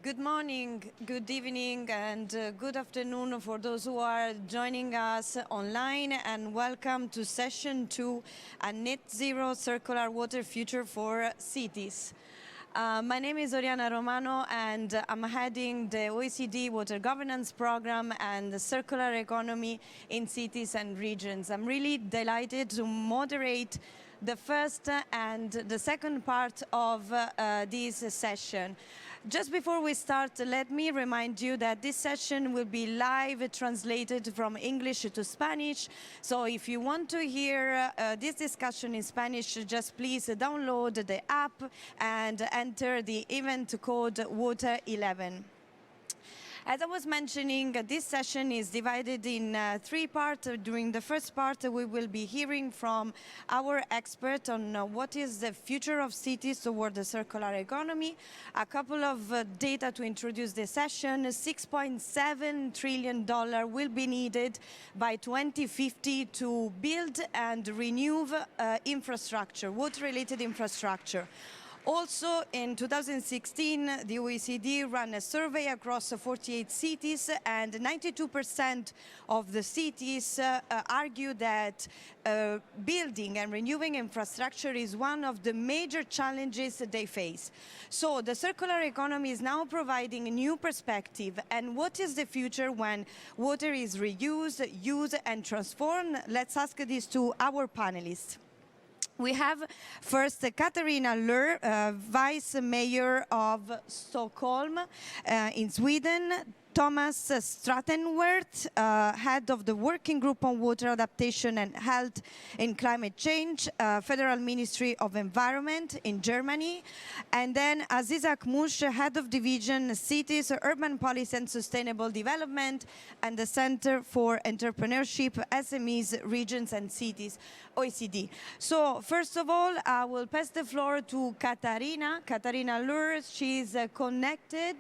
Good morning, good evening, and good afternoon for those who are joining us online, and welcome to Session 2, a Net Zero Circular Water Future for Cities. My name is Oriana Romano, and I'm heading the OECD Water Governance Program and the Circular Economy in Cities and Regions. I'm really delighted to moderate the first and the second part of this session. Just before we start, let me remind you that this session will be live translated from English to Spanish. So if you want to hear this discussion in Spanish, just please download the app and enter the event code WATER11. As I was mentioning, this session is divided in three parts. During the first part, we will be hearing from our expert on what is the future of cities toward the circular economy. A couple of data to introduce the session. $6.7 trillion will be needed by 2050 to build and renew infrastructure, water-related infrastructure. Also, in 2016, the OECD ran a survey across 48 cities, and 92% of the cities argue that building and renewing infrastructure is one of the major challenges they face. So the circular economy is now providing a new perspective. And what is the future when water is reused, used, and transformed? Let's ask this to our panelists. We have first Katarina Lur, Vice Mayor of Stockholm in Sweden, Thomas Strattenworth, Head of the Working Group on Water Adaptation and Health in Climate Change, Federal Ministry of Environment in Germany, and then Aziz Akmush, Head of Division Cities, Urban Policy and Sustainable Development, and the Center for Entrepreneurship, SMEs, Regions and Cities, OECD. So first of all, I will pass the floor to Katarina Lur. She's connected.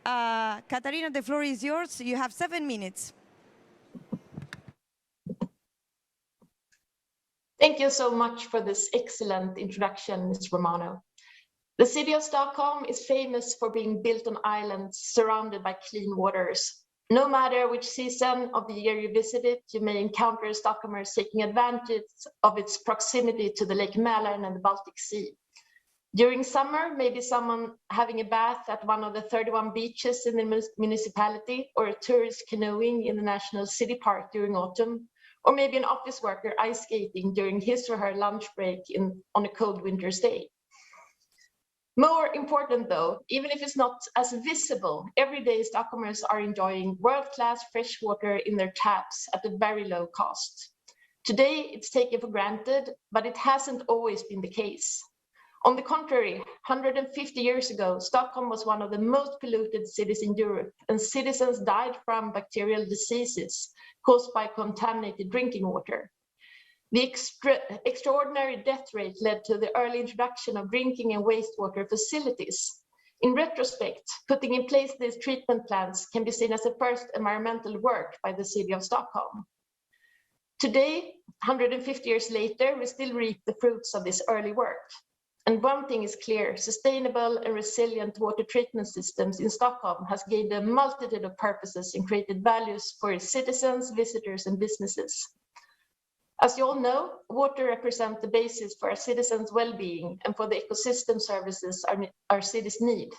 Katarina, the floor is yours. You have 7 minutes. Thank you so much for this excellent introduction, Ms. Romano. The city of Stockholm is famous for being built on islands surrounded by clean waters. No matter which season of the year you visit it, you may encounter Stockholmers taking advantage of its proximity to the Lake Mälaren and the Baltic Sea. During summer, maybe someone having a bath at one of the 31 beaches in the municipality, or a tourist canoeing in the National City Park during autumn, or maybe an office worker ice skating during his or her lunch break on a cold winter's day. More important though, even if it's not as visible, everyday Stockholmers are enjoying world-class fresh water in their taps at a very low cost. Today, it's taken for granted, but it hasn't always been the case. On the contrary, 150 years ago, Stockholm was one of the most polluted cities in Europe, and citizens died from bacterial diseases caused by contaminated drinking water. The extraordinary death rate led to the early introduction of drinking and wastewater facilities. In retrospect, putting in place these treatment plants can be seen as a first environmental work by the city of Stockholm. Today, 150 years later, we still reap the fruits of this early work. And one thing is clear, sustainable and resilient water treatment systems in Stockholm has gained a multitude of purposes and created values for its citizens, visitors, and businesses. As you all know, water represents the basis for our citizens' well-being and for the ecosystem services our cities need.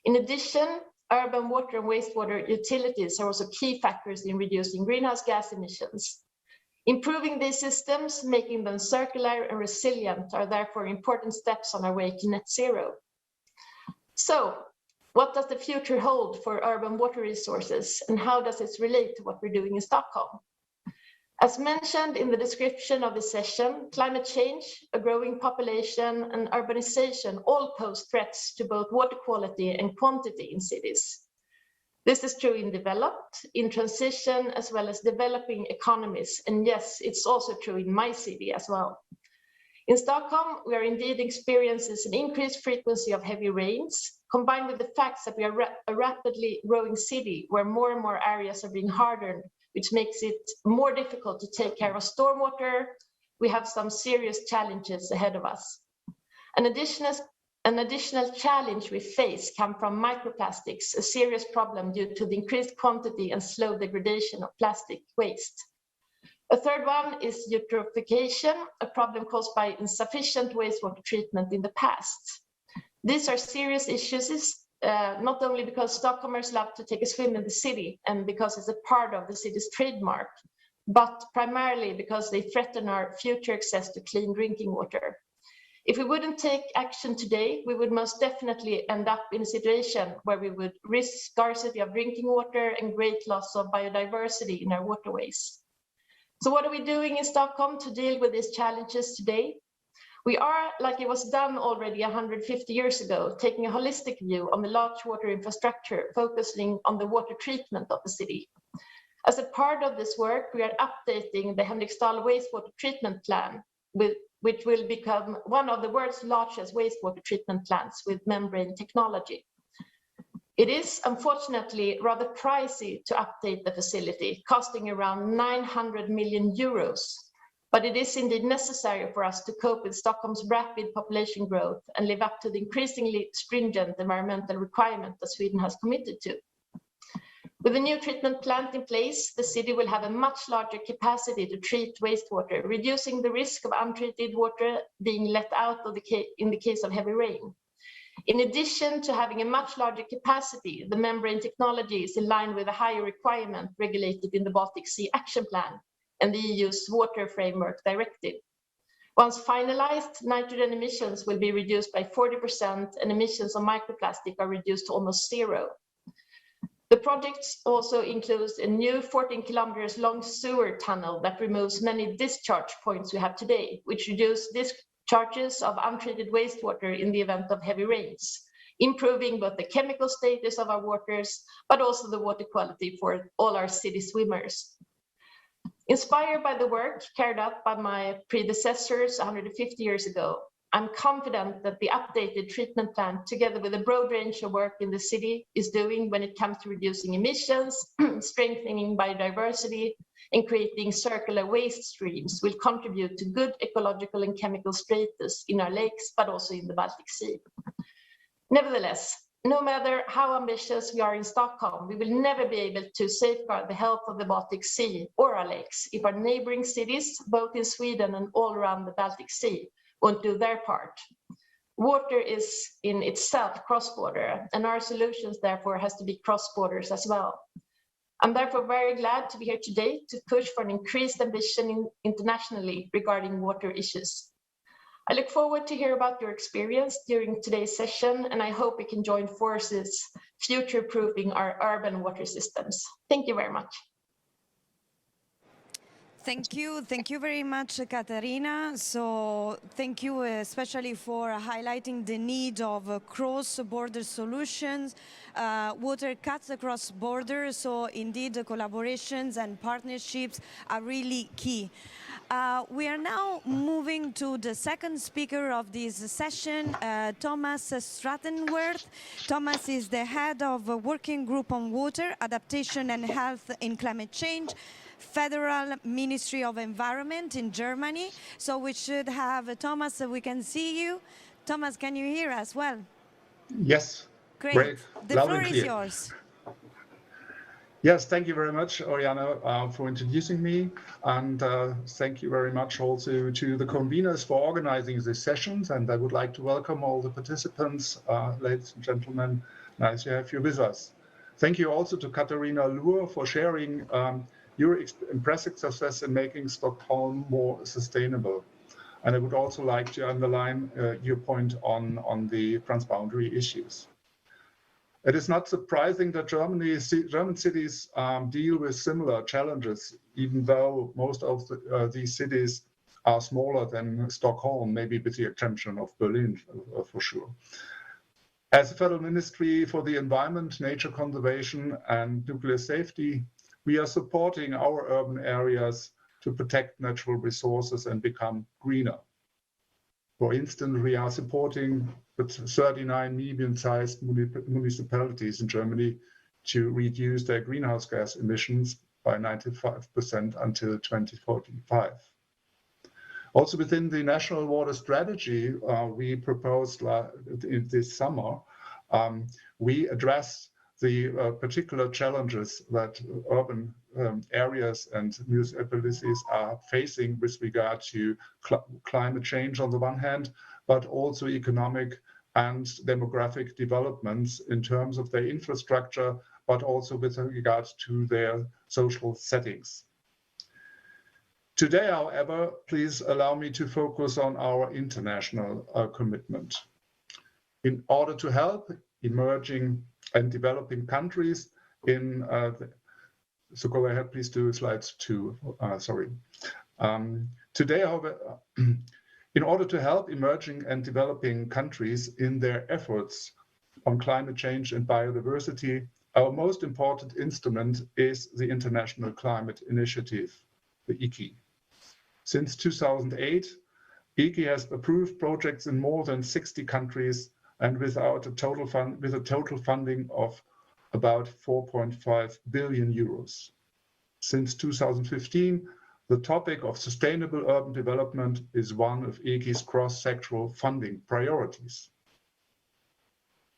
In addition, urban water and wastewater utilities are also key factors in reducing greenhouse gas emissions. Improving these systems, making them circular and resilient, are therefore important steps on our way to net zero. So, what does the future hold for urban water resources, and how does this relate to what we're doing in Stockholm? As mentioned in the description of this session, climate change, a growing population, and urbanization all pose threats to both water quality and quantity in cities. This is true in developed, in transition, as well as developing economies. And yes, it's also true in my city as well. In Stockholm, we are indeed experiencing an increased frequency of heavy rains, combined with the fact that we are a rapidly growing city where more and more areas are being hardened, which makes it more difficult to take care of stormwater. We have some serious challenges ahead of us. An additional An additional challenge we face comes from microplastics, a serious problem due to the increased quantity and slow degradation of plastic waste. A third one is eutrophication, a problem caused by insufficient wastewater treatment in the past. These are serious issues, not only because Stockholmers love to take a swim in the city and because it's a part of the city's trademark, but primarily because they threaten our future access to clean drinking water. If we wouldn't take action today, we would most definitely end up in a situation where we would risk scarcity of drinking water and great loss of biodiversity in our waterways. So what are we doing in Stockholm to deal with these challenges today? We are, like it was done already 150 years ago, taking a holistic view on the large water infrastructure, focusing on the water treatment of the city. As a part of this work, we are updating the Henriksdal wastewater treatment plan, which will become one of the world's largest wastewater treatment plants with membrane technology. It is unfortunately rather pricey to update the facility, costing around 900 million euros. But it is indeed necessary for us to cope with Stockholm's rapid population growth and live up to the increasingly stringent environmental requirement that Sweden has committed to. With a new treatment plant in place, the city will have a much larger capacity to treat wastewater, reducing the risk of untreated water being let out in the case of heavy rain. In addition to having a much larger capacity, the membrane technology is in line with a higher requirement regulated in the Baltic Sea Action Plan and the EU's Water Framework Directive. Once finalized, nitrogen emissions will be reduced by 40% and emissions of microplastic are reduced to almost zero. The project also includes a new 14 kilometers long sewer tunnel that removes many discharge points we have today, which reduce discharges of untreated wastewater in the event of heavy rains, improving both the chemical status of our waters, but also the water quality for all our city swimmers. Inspired by the work carried out by my predecessors 150 years ago, I'm confident that the updated treatment plan, together with a broad range of work in the city, is doing when it comes to reducing emissions, strengthening biodiversity, and creating circular waste streams, will contribute to good ecological and chemical status in our lakes, but also in the Baltic Sea. Nevertheless, no matter how ambitious we are in Stockholm, we will never be able to safeguard the health of the Baltic Sea or our lakes if our neighboring cities, both in Sweden and all around the Baltic Sea, won't do their part. Water is in itself cross-border, and our solutions therefore has to be cross-borders as well. I'm therefore very glad to be here today to push for an increased ambition internationally regarding water issues. I look forward to hear about your experience during today's session, and I hope we can join forces future-proofing our urban water systems. Thank you very much. Thank you very much, Katarina. So thank you especially for highlighting the need of cross-border solutions. Water cuts across borders, so indeed the collaborations and partnerships are really key. We are now moving to the second speaker of this session, Thomas Strattenworth. Thomas is the head of a working group on water, adaptation and health in climate change, Federal Ministry of Environment in Germany. So we should have Thomas so we can see you. Thomas, can you hear us well? Yes. Great. The floor is yours. Yes, thank you very much, Oriana, for introducing me. And thank you very much also to the conveners for organizing these sessions. And I would like to welcome all the participants, ladies and gentlemen. Nice to have you with us. Thank you also to Katarina Luhr for sharing your impressive success in making Stockholm more sustainable. And I would also like to underline your point on the transboundary issues. It is not surprising that German cities deal with similar challenges, even though most of these cities are smaller than Stockholm, maybe with the exception of Berlin for sure. As a Federal Ministry for the Environment, Nature Conservation and Nuclear Safety, we are supporting our urban areas to protect natural resources and become greener. For instance, we are supporting the 39 medium-sized municipalities in Germany to reduce their greenhouse gas emissions by 95% until 2045. Also within the National Water Strategy, we proposed in this summer, we address the particular challenges that urban areas and municipalities are facing with regard to climate change on the one hand, but also economic and demographic developments in terms of their infrastructure, but also with regard to their social settings. Today, however, please allow me to focus on our international commitment. In order to help emerging and developing countries in, so go ahead, please do slide 2, sorry. Today, however, in order to help emerging and developing countries in their efforts on climate change and biodiversity, our most important instrument is the International Climate Initiative, the ICI. Since 2008, ICI has approved projects in more than 60 countries and with a total funding of about 4.5 billion euros. Since 2015, the topic of sustainable urban development is one of ICI's cross-sectoral funding priorities.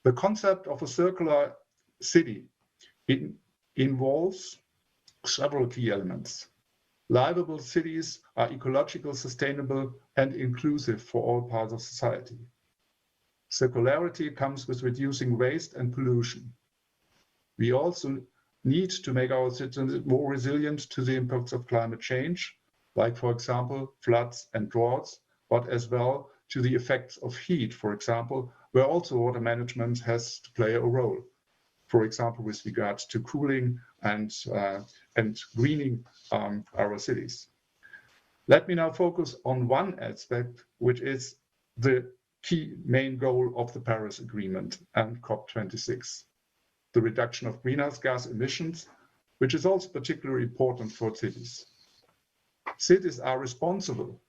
The concept of a circular city involves several key elements. Livable cities are ecological, sustainable, and inclusive for all parts of society. Circularity comes with reducing waste and pollution. We also need to make our citizens more resilient to the impacts of climate change, like, for example, floods and droughts, but as well to the effects of heat, for example, where also water management has to play a role. For example, with regards to cooling and greening our cities. Let me now focus on one aspect, which is the key main goal of the Paris Agreement and COP26, the reduction of greenhouse gas emissions, which is also particularly important for cities. Cities are responsible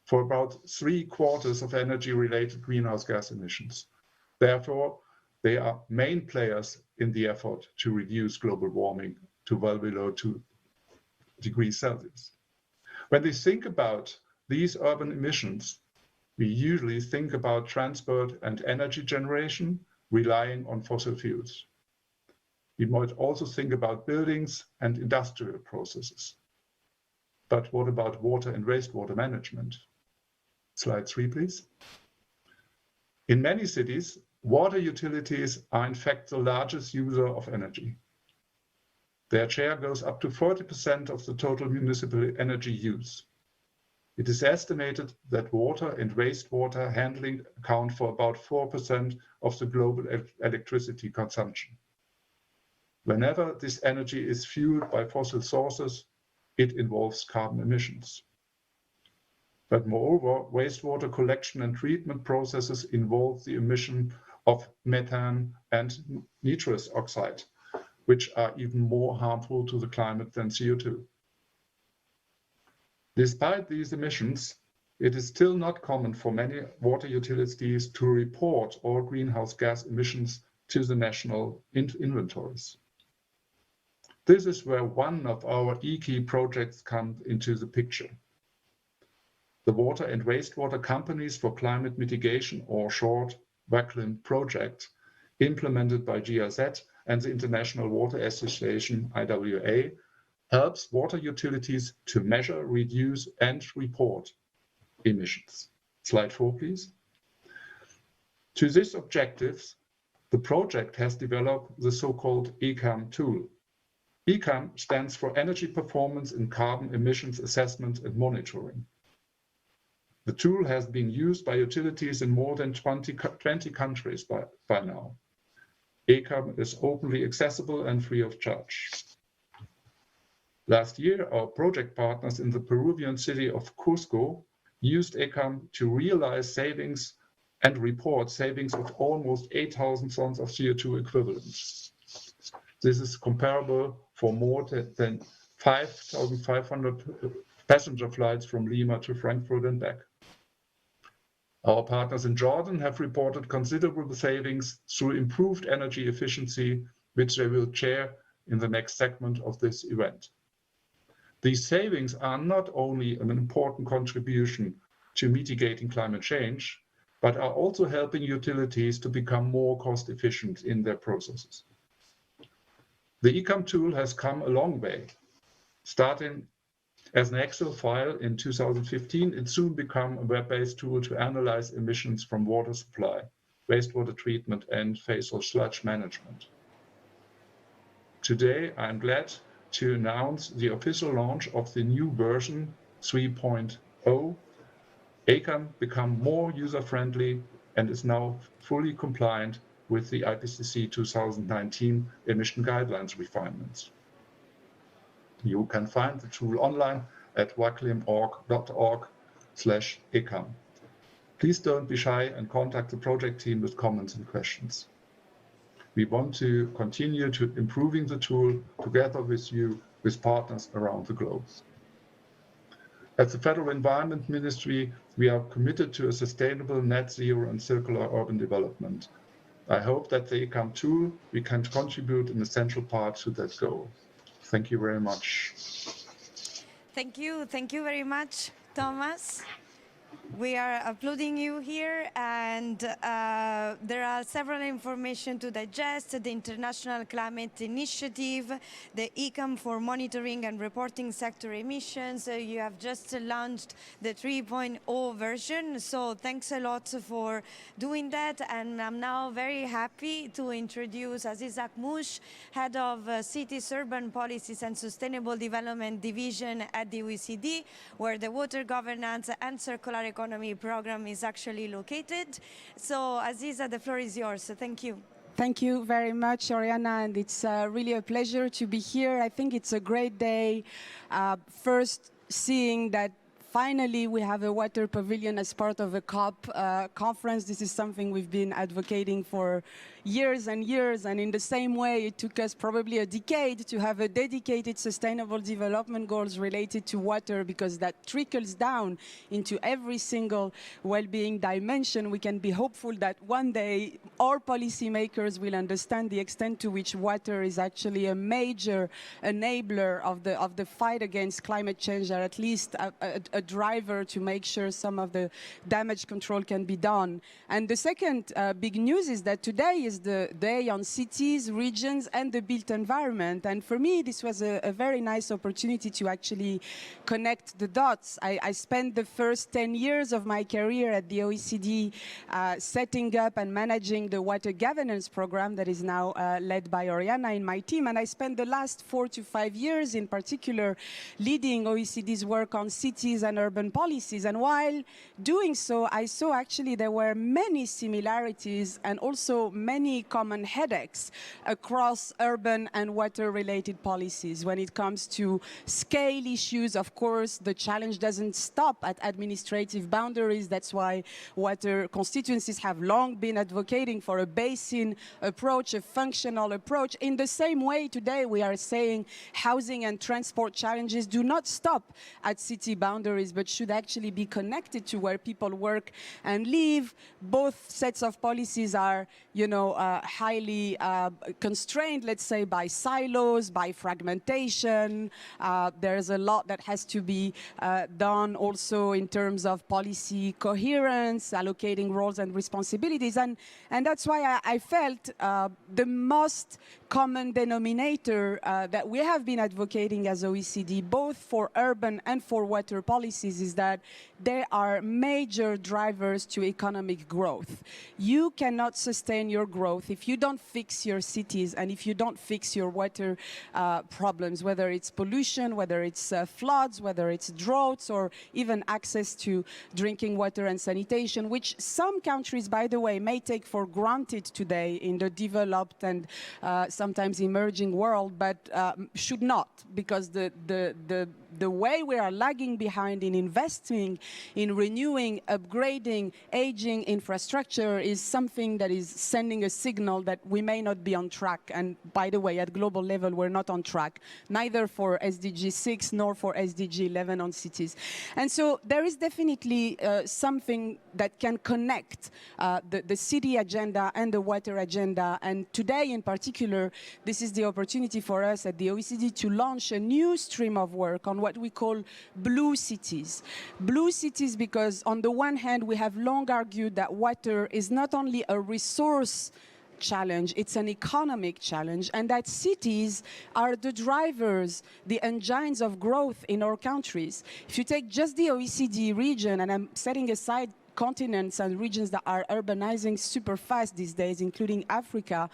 for about 3/4 of energy-related greenhouse gas emissions. Therefore, they are main players in the effort to reduce global warming to well below 2 degrees Celsius. When we think about these urban emissions, we usually think about transport and energy generation relying on fossil fuels. We might also think about buildings and industrial processes. But what about water and wastewater management? Slide 3, please. In many cities, water utilities are in fact the largest user of energy. Their share goes up to 40% of the total municipal energy use. It is estimated that water and wastewater handling account for about 4% of the global electricity consumption. Whenever this energy is fueled by fossil sources, it involves carbon emissions. But moreover, wastewater collection and treatment processes involve the emission of methane and nitrous oxide, which are even more harmful to the climate than CO2. Despite these emissions, it is still not common for many water utilities to report all greenhouse gas emissions to the national inventories. This is where one of our key projects comes into the picture. The Water and Wastewater Companies for Climate Mitigation, or short WACLIM project, implemented by GIZ and the International Water Association, IWA, helps water utilities to measure, reduce, and report emissions. Slide 4, please. To this objective, the project has developed the so-called ECAM tool. ECAM stands for Energy Performance and Carbon Emissions Assessment and Monitoring. The tool has been used by utilities in more than 20 countries by now. ECAM is openly accessible and free of charge. Last year, our project partners in the Peruvian city of Cusco used ECAM to realize savings and report savings of almost 8,000 tons of CO2 equivalent. This is comparable for more than 5,500 passenger flights from Lima to Frankfurt and back. Our partners in Jordan have reported considerable savings through improved energy efficiency, which they will share in the next segment of this event. These savings are not only an important contribution to mitigating climate change, but are also helping utilities to become more cost efficient in their processes. The ECAM tool has come a long way. Starting as an Excel file in 2015, it soon became a web-based tool to analyze emissions from water supply, wastewater treatment, and facial sludge management. Today, I'm glad to announce the official launch of the new version 3.0. ECAM become more user-friendly and is now fully compliant with the IPCC 2019 emission guidelines refinements. You can find the tool online at waclim.org/ECAM. Please don't be shy and contact the project team with comments and questions. We want to continue to improving the tool together with you, with partners around the globe. At the Federal Environment Ministry, we are committed to a sustainable net zero and circular urban development. I hope that the ECAM tool, we can contribute an essential part to that goal. Thank you very much. Thank you very much, Thomas. We are applauding you here, and there are several information to digest: the International Climate Initiative, the ECAM for monitoring and reporting sector emissions. You have just launched the 3.0 version, so thanks a lot for doing that. And I'm now very happy to introduce Aziz Akmouche, Head of Cities, Urban Policies and Sustainable Development Division at the OECD, where the water governance and circular economy program is actually located. So Aziza, the floor is yours. So thank you. Thank you very much, Oriana, and it's really a pleasure to be here. I think it's a great day. First, seeing that finally we have a water pavilion as part of a COP conference. This is something we've been advocating for years and years, and in the same way it took us probably a decade to have a dedicated sustainable development goals related to water, because that trickles down into every single well-being dimension. We can be hopeful that one day our policymakers will understand the extent to which water is actually a major enabler of the fight against climate change, or at least a driver to make sure some of the damage control can be done. And the second big news is that today is the day on cities, regions, and the built environment. And for me, this was a very nice opportunity to actually connect the dots. I spent the first 10 years of my career at the OECD setting up and managing the water governance program that is now led by Oriana in my team. And I spent the last 4 to 5 years in particular leading OECD's work on cities and urban policies. And while doing so, I saw actually there were many similarities and also many common headaches across urban and water-related policies. When it comes to scale issues, of course, the challenge doesn't stop at administrative boundaries. That's why water constituencies have long been advocating for a basin approach, a functional approach. In the same way, today we are saying housing and transport challenges do not stop at city boundaries, but should actually be connected to where people work and live. Both sets of policies are, highly constrained, let's say, by silos, by fragmentation. There's a lot that has to be done also in terms of policy coherence, allocating roles and responsibilities. And that's why I felt the most common denominator that we have been advocating as OECD, both for urban and for water policies, is that they are major drivers to economic growth. You cannot sustain your growth if you don't fix your cities and if you don't fix your water problems, whether it's pollution, whether it's floods, whether it's droughts, or even access to drinking water and sanitation, which some countries, by the way, may take for granted today in the developed and sometimes emerging world, but should not, because the way we are lagging behind in investing, in renewing, upgrading, aging infrastructure is something that is sending a signal that we may not be on track. And by the way, at global level, we're not on track, neither for SDG 6 nor for SDG 11 on cities. And so there is definitely something that can connect the city agenda and the water agenda. And today in particular, this is the opportunity for us at the OECD to launch a new stream of work on what we call blue cities. Blue cities because on the one hand, we have long argued that water is not only a resource challenge, it's an economic challenge, and that cities are the drivers, the engines of growth in our countries. If you take just the OECD region, and I'm setting aside continents and regions that are urbanizing super fast these days, including Africa,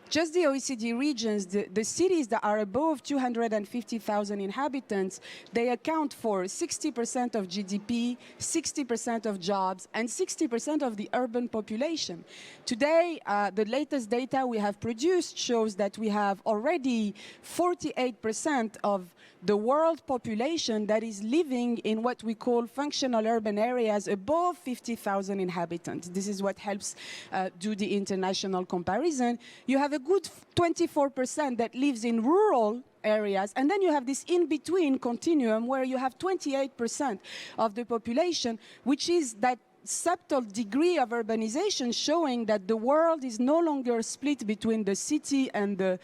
just the OECD regions, the cities that are above 250,000 inhabitants, they account for 60% of GDP, 60% of jobs, and 60% of the urban population. Today, the latest data we have produced shows that we have already 48% of the world population that is living in what we call functional urban areas above 50,000 inhabitants. This is what helps do the international comparison. You have a good 24% that lives in rural areas, and then you have this in-between continuum where you have 28% of the population, which is that subtle degree of urbanization showing that the world is no longer split between the city and the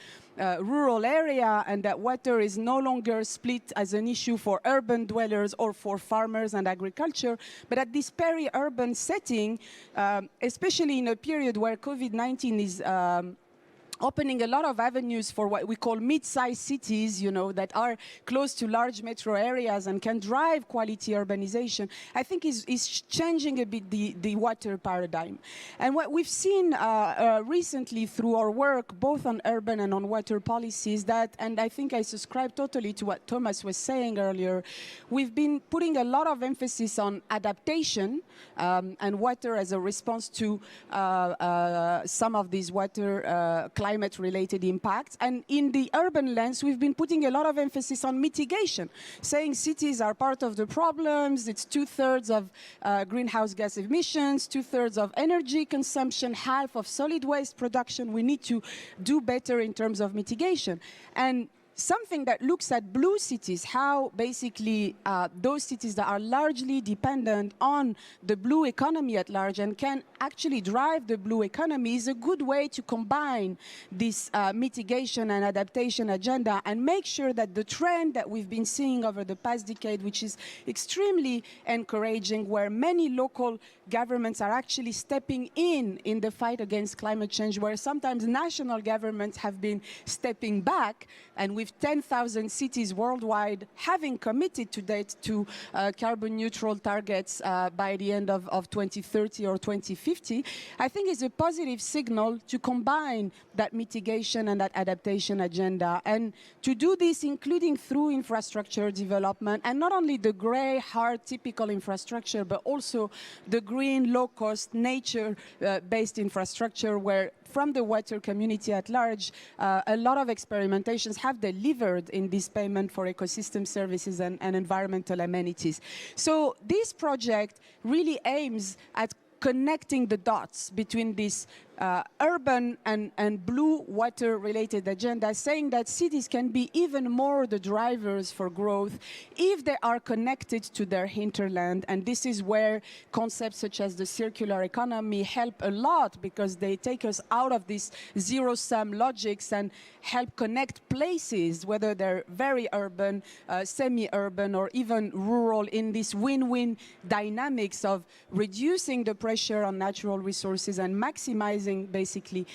rural area, and that water is no longer split as an issue for urban dwellers or for farmers and agriculture, but at this peri-urban setting, especially in a period where COVID-19 is opening a lot of avenues for what we call mid-sized cities, that are close to large metro areas and can drive quality urbanization, I think is changing a bit the water paradigm. And what we've seen recently through our work, both on urban and on water policies, and I think I subscribe totally to what Thomas was saying earlier, we've been putting a lot of emphasis on adaptation and water as a response to some of these water climate-related impacts. And in the urban lens, we've been putting a lot of emphasis on mitigation, saying cities are part of the problems. It's 2/3 of greenhouse gas emissions, 2/3 of energy consumption, half of solid waste production. We need to do better in terms of mitigation. And something that looks at blue cities, how basically those cities that are largely dependent on the blue economy at large and can actually drive the blue economy, is a good way to combine this mitigation and adaptation agenda and make sure that the trend that we've been seeing over the past decade, which is extremely encouraging, where many local governments are actually stepping in the fight against climate change, where sometimes national governments have been stepping back, and with 10,000 cities worldwide having committed to date to carbon neutral targets by the end of 2030 or 2050, I think is a positive signal to combine that mitigation and that adaptation agenda. And to do this, including through infrastructure development, and not only the gray, hard, typical infrastructure, but also the green, low-cost, nature-based infrastructure where, from the water community at large, a lot of experimentations have delivered in this payment for ecosystem services and environmental amenities. So this project really aims at connecting the dots between this urban and blue water-related agenda, saying that cities can be even more the drivers for growth if they are connected to their hinterland. And this is where concepts such as the circular economy help a lot, because they take us out of these zero-sum logics and help connect places, whether they're very urban, semi-urban, or even rural, in this win-win dynamics of reducing the pressure on natural resources and maximizing basically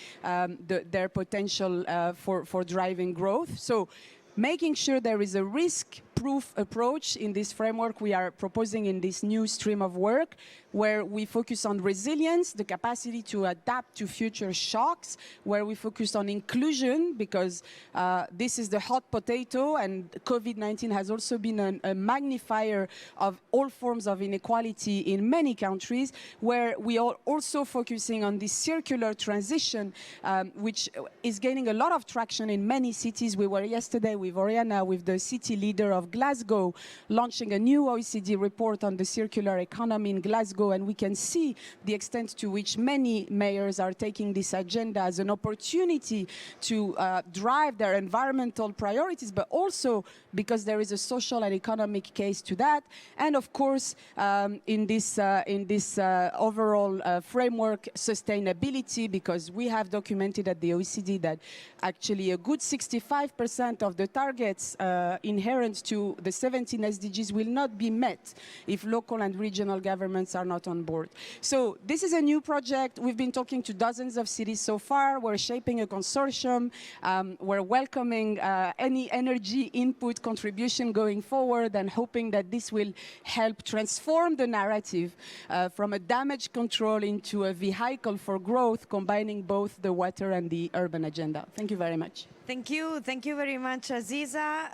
their potential for driving growth. So making sure there is a risk-proof approach in this framework we are proposing in this new stream of work, where we focus on resilience, the capacity to adapt to future shocks, where we focus on inclusion, because this is the hot potato, and COVID-19 has also been a magnifier of all forms of inequality in many countries, where we are also focusing on this circular transition, which is gaining a lot of traction in many cities. We were yesterday with Oriana, with the city leader of Glasgow, launching a new OECD report on the circular economy in Glasgow, ago, and we can see the extent to which many mayors are taking this agenda as an opportunity to drive their environmental priorities, but also because there is a social and economic case to that. And of course, in this overall framework, sustainability, because we have documented at the OECD that actually a good 65% of the targets inherent to the 17 SDGs will not be met if local and regional governments are not on board. So this is a new project. We've been talking to dozens of cities so far. We're shaping a consortium. We're welcoming any energy input contribution going forward and hoping that this will help transform the narrative from a damage control into a vehicle for growth, combining both the water and the urban agenda. Thank you very much. Thank you very much, Aziza.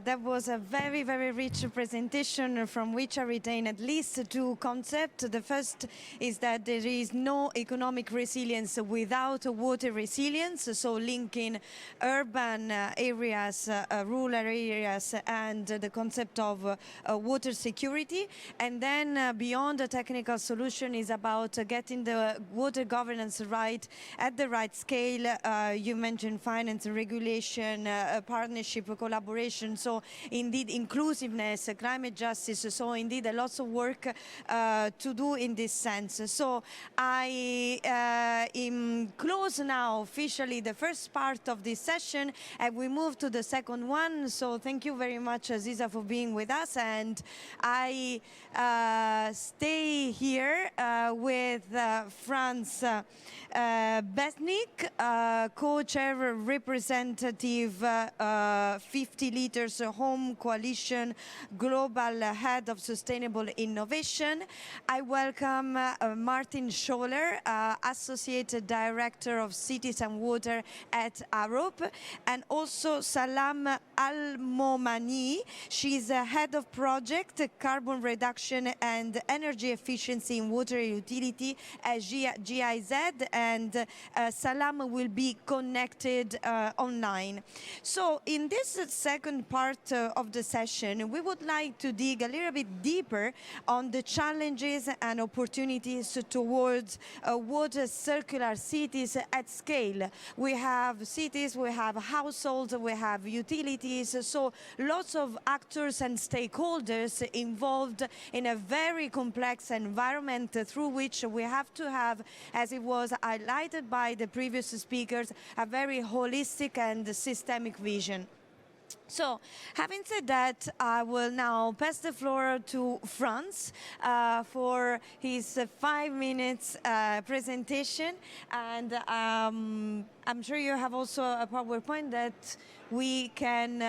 That was a very, very rich presentation from which I retain at least two concepts. The first is that there is no economic resilience without water resilience, so linking urban areas, rural areas, and the concept of water security. And then beyond the technical solution is about getting the water governance right at the right scale. You mentioned finance and regulation, partnership, collaboration, so indeed inclusiveness, climate justice, so indeed lots of work to do in this sense. So I close now officially the first part of this session, and we move to the second one. So thank you very much, Aziza, for being with us, and I stay here with Franz Besnik, co-chair representative 50 Liters Home Coalition Global Head of Sustainable Innovation. I welcome Martin Scholler, Associate Director of Cities and Water at AROP, and also Salam Al-Momani. She's Head of Project Carbon Reduction and Energy Efficiency in Water Utility at GIZ, and Salam will be connected online. So in this second part of the session, we would like to dig a little bit deeper on the challenges and opportunities towards water circular cities at scale. We have cities, we have households, we have utilities, so lots of actors and stakeholders involved in a very complex environment through which we have to have, as it was highlighted by the previous speakers, a very holistic and systemic vision. So, having said that, I will now pass the floor to Franz for his 5 minutes presentation, and I'm sure you have also a PowerPoint that we can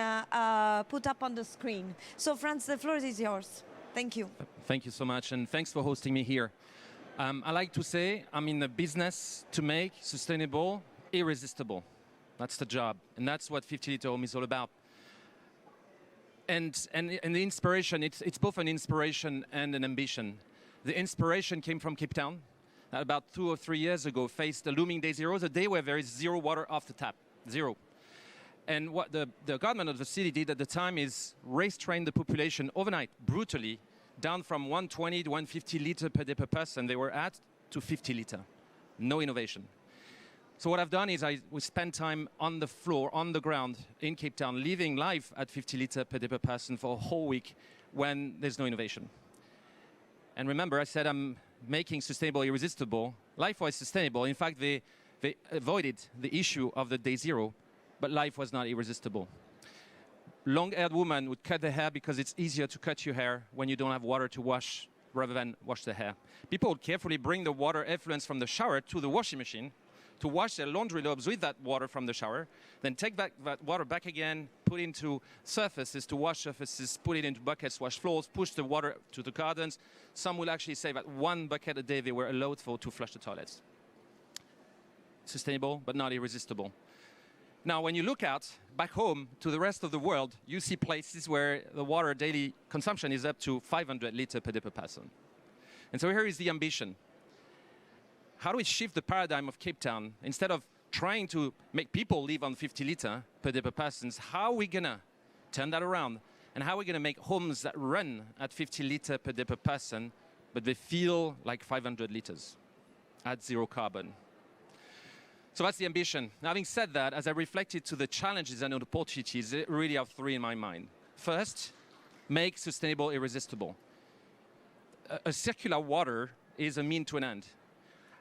put up on the screen. So, Franz, the floor is yours. Thank you. Thank you so much, and thanks for hosting me here. I like to say I'm in the business to make sustainable irresistible. That's the job, and that's what 50 Liter Home is all about. And the inspiration, it's both an inspiration and an ambition. The inspiration came from Cape Town, that about 2 or 3 years ago faced the looming day zero, the day where there is zero water off the tap, zero. And what the government of the city did at the time is race train the population overnight, brutally, down from 120 to 150 liter per day per person they were at to 50 liter. No innovation. So what I've done is we spent time on the floor, on the ground in Cape Town, living life at 50 liter per day per person for a whole week when there's no innovation. And remember, I said I'm making sustainable irresistible. Life was sustainable. In fact, they avoided the issue of the day zero, but life was not irresistible. Long-haired women would cut their hair because it's easier to cut your hair when you don't have water to wash rather than wash the hair. People would carefully bring the water effluents from the shower to the washing machine to wash their laundry lobes with that water from the shower, then take that water back again, put into surfaces to wash surfaces, put it into buckets, wash floors, push the water to the gardens. Some will actually say that 1 bucket a day they were allowed for to flush the toilets. Sustainable, but not irresistible. Now, when you look out back home to the rest of the world, you see places where the water daily consumption is up to 500 liters per day per person. And so here is the ambition. How do we shift the paradigm of Cape Town? Instead of trying to make people live on 50 liters per day per person, how are we going to turn that around? And how are we going to make homes that run at 50 liters per day per person but they feel like 500 liters at zero carbon. So that's the ambition. Now, having said that, as I reflected to the challenges and opportunities, I really have three in my mind. First, make sustainable irresistible. A circular water is a mean to an end.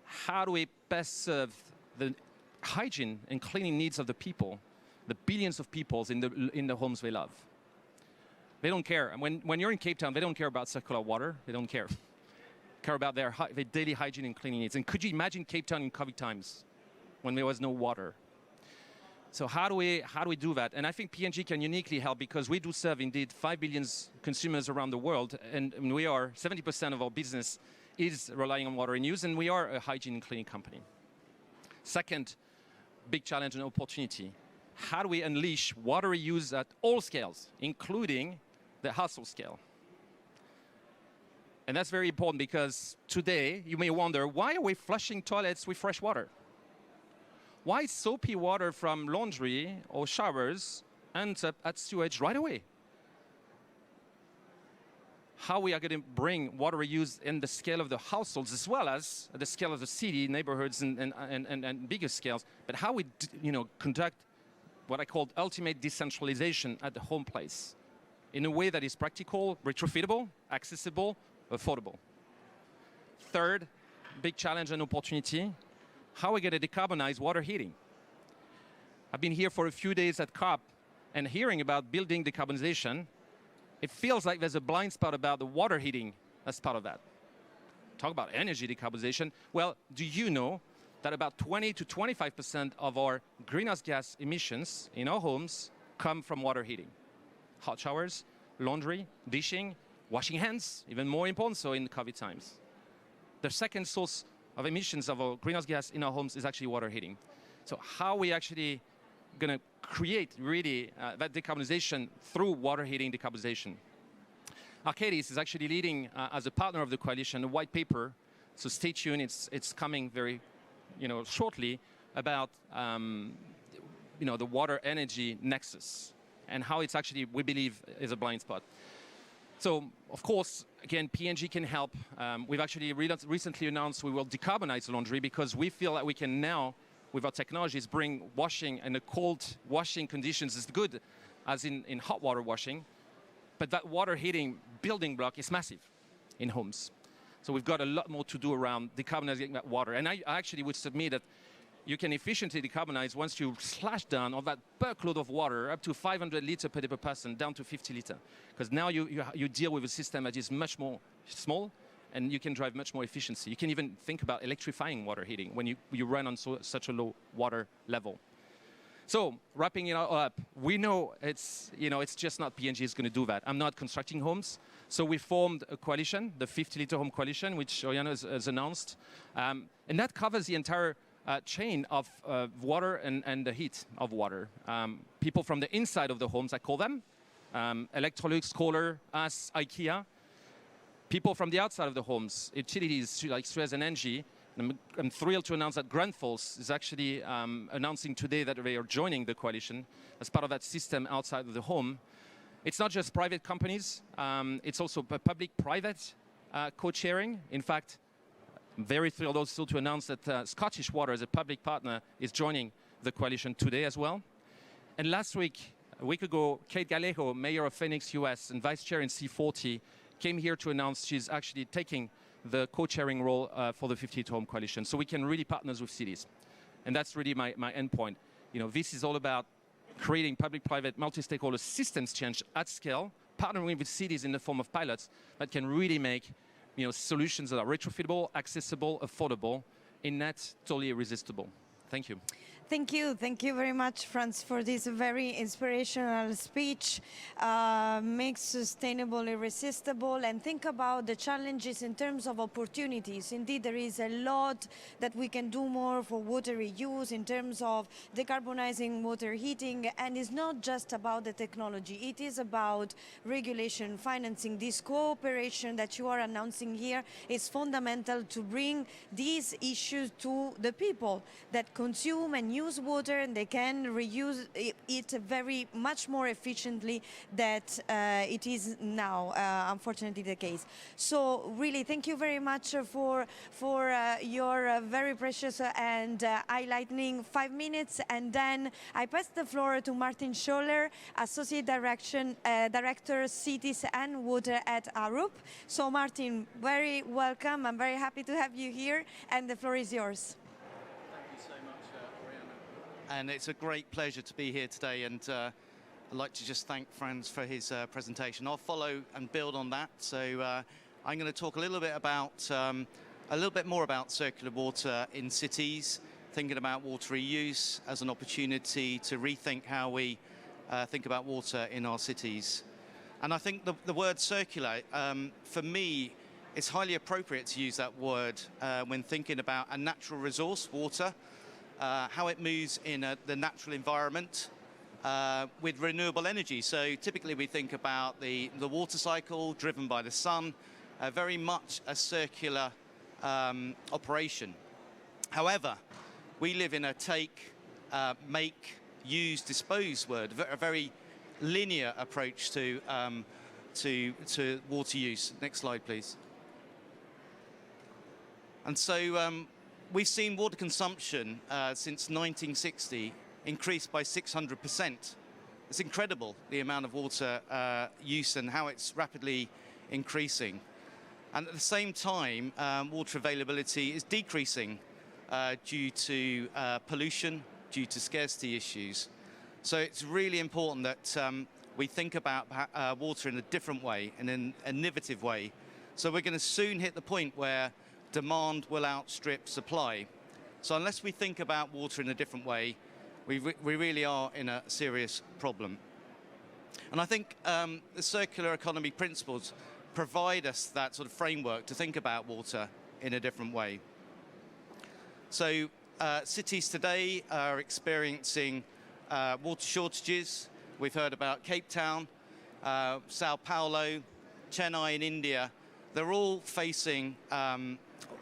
How do we best serve the hygiene and cleaning needs of the people, the billions of people in the homes they love? They don't care. And when you're in Cape Town, they don't care about circular water. They don't care. Care about their daily hygiene and cleaning needs. And could you imagine Cape Town in COVID times when there was no water? So how do we do that? And I think P&G can uniquely help because we do serve indeed 5 billion consumers around the world, and we are 70% of our business is relying on water in use, and we are a hygiene and cleaning company. Second, big challenge and opportunity. How do we unleash water reuse at all scales, including the household scale? And that's very important because today you may wonder, why are we flushing toilets with fresh water? Why soapy water from laundry or showers ends up at sewage right away? How we are going to bring water reuse in the scale of the households as well as at the scale of the city, neighborhoods, and bigger scales, but how we conduct what I call ultimate decentralization at the home place in a way that is practical, retrofitable, accessible, affordable. Third, big challenge and opportunity. How are we going to decarbonize water heating? I've been here for a few days at COP and hearing about building decarbonization. It feels like there's a blind spot about the water heating as part of that. Talk about energy decarbonization. Well, do you know that about 20 to 25% of our greenhouse gas emissions in our homes come from water heating? Hot showers, laundry, dishing, washing hands, even more important so in COVID times. The second source of emissions of our greenhouse gas in our homes is actually water heating. So how are we actually going to create really that decarbonization through water heating decarbonization? Arcadis is actually leading as a partner of the coalition a white paper. So stay tuned. It's coming very, shortly about the water energy nexus and how it's actually, we believe, is a blind spot. So, of course, again, P&G can help. We've actually recently announced we will decarbonize laundry because we feel that we can now, with our technologies, bring washing and the cold washing conditions as good as in hot water washing. But that water heating building block is massive in homes. So we've got a lot more to do around decarbonizing that water. And I actually would submit that you can efficiently decarbonize once you slash down all that bulk load of water up to 500 liters per day per person down to 50 liters. Because now you deal with a system that is much more small and you can drive much more efficiency. You can even think about electrifying water heating when you run on such a low water level. So wrapping it all up, we know it's just not P&G is going to do that. I'm not constructing homes. So we formed a coalition, the 50-liter home coalition, which Oriana has announced. And that covers the entire chain of water and the heat of water. People from the inside of the homes, I call them, Electrolux, Kohler, us, IKEA. People from the outside of the homes, utilities like Suez and Engie. I'm thrilled to announce that Grundfos is actually announcing today that they are joining the coalition as part of that system outside of the home. It's not just private companies, it's also public-private co-sharing. In fact, I'm very thrilled also to announce that Scottish Water, as a public partner, is joining the coalition today as well. And last week, a week ago, Kate Gallego, mayor of Phoenix, US, and vice chair in C40, came here to announce she's actually taking the co-chairing role for the 50 Home Coalition. So we can really partner with cities. And that's really my end point. This is all about creating public-private multi-stakeholder systems change at scale, partnering with cities in the form of pilots that can really make solutions that are retrofitable, accessible, affordable, in net, totally irresistible. Thank you. Thank you very much, Franz, for this very inspirational speech. Make sustainable irresistible and think about the challenges in terms of opportunities. Indeed, there is a lot that we can do more for water reuse in terms of decarbonizing water heating, and it's not just about the technology. It is about regulation, financing. This cooperation that you are announcing here is fundamental to bring these issues to the people that consume and use water and they can reuse it very much more efficiently than it is now, unfortunately, the case. So really, thank you very much for your very precious and highlighting 5 minutes. And then I pass the floor to Martin Scholler, Associate Director, Cities and Water at Arup. So Martin, very welcome. I'm very happy to have you here, and the floor is yours. Thank you so much, Oriana. And it's a great pleasure to be here today, and I'd like to just thank Franz for his presentation. I'll follow and build on that. So I'm going to talk a little bit more about circular water in cities, thinking about water reuse as an opportunity to rethink how we think about water in our cities. And I think the word circular, for me, it's highly appropriate to use that word when thinking about a natural resource, water, how it moves in the natural environment with renewable energy. So typically we think about the water cycle driven by the sun, very much a circular operation. However, we live in a take, make, use, dispose world, a very linear approach to water use. Next slide, please. And so we've seen water consumption since 1960 increase by 600%. It's incredible, the amount of water use and how it's rapidly increasing. And at the same time, water availability is decreasing due to pollution, due to scarcity issues. So it's really important that we think about water in a different way, in an innovative way. So we're going to soon hit the point where demand will outstrip supply. So unless we think about water in a different way, we really are in a serious problem. And I think the circular economy principles provide us that sort of framework to think about water in a different way. So cities today are experiencing water shortages. We've heard about Cape Town, Sao Paulo, Chennai in India. They're all facing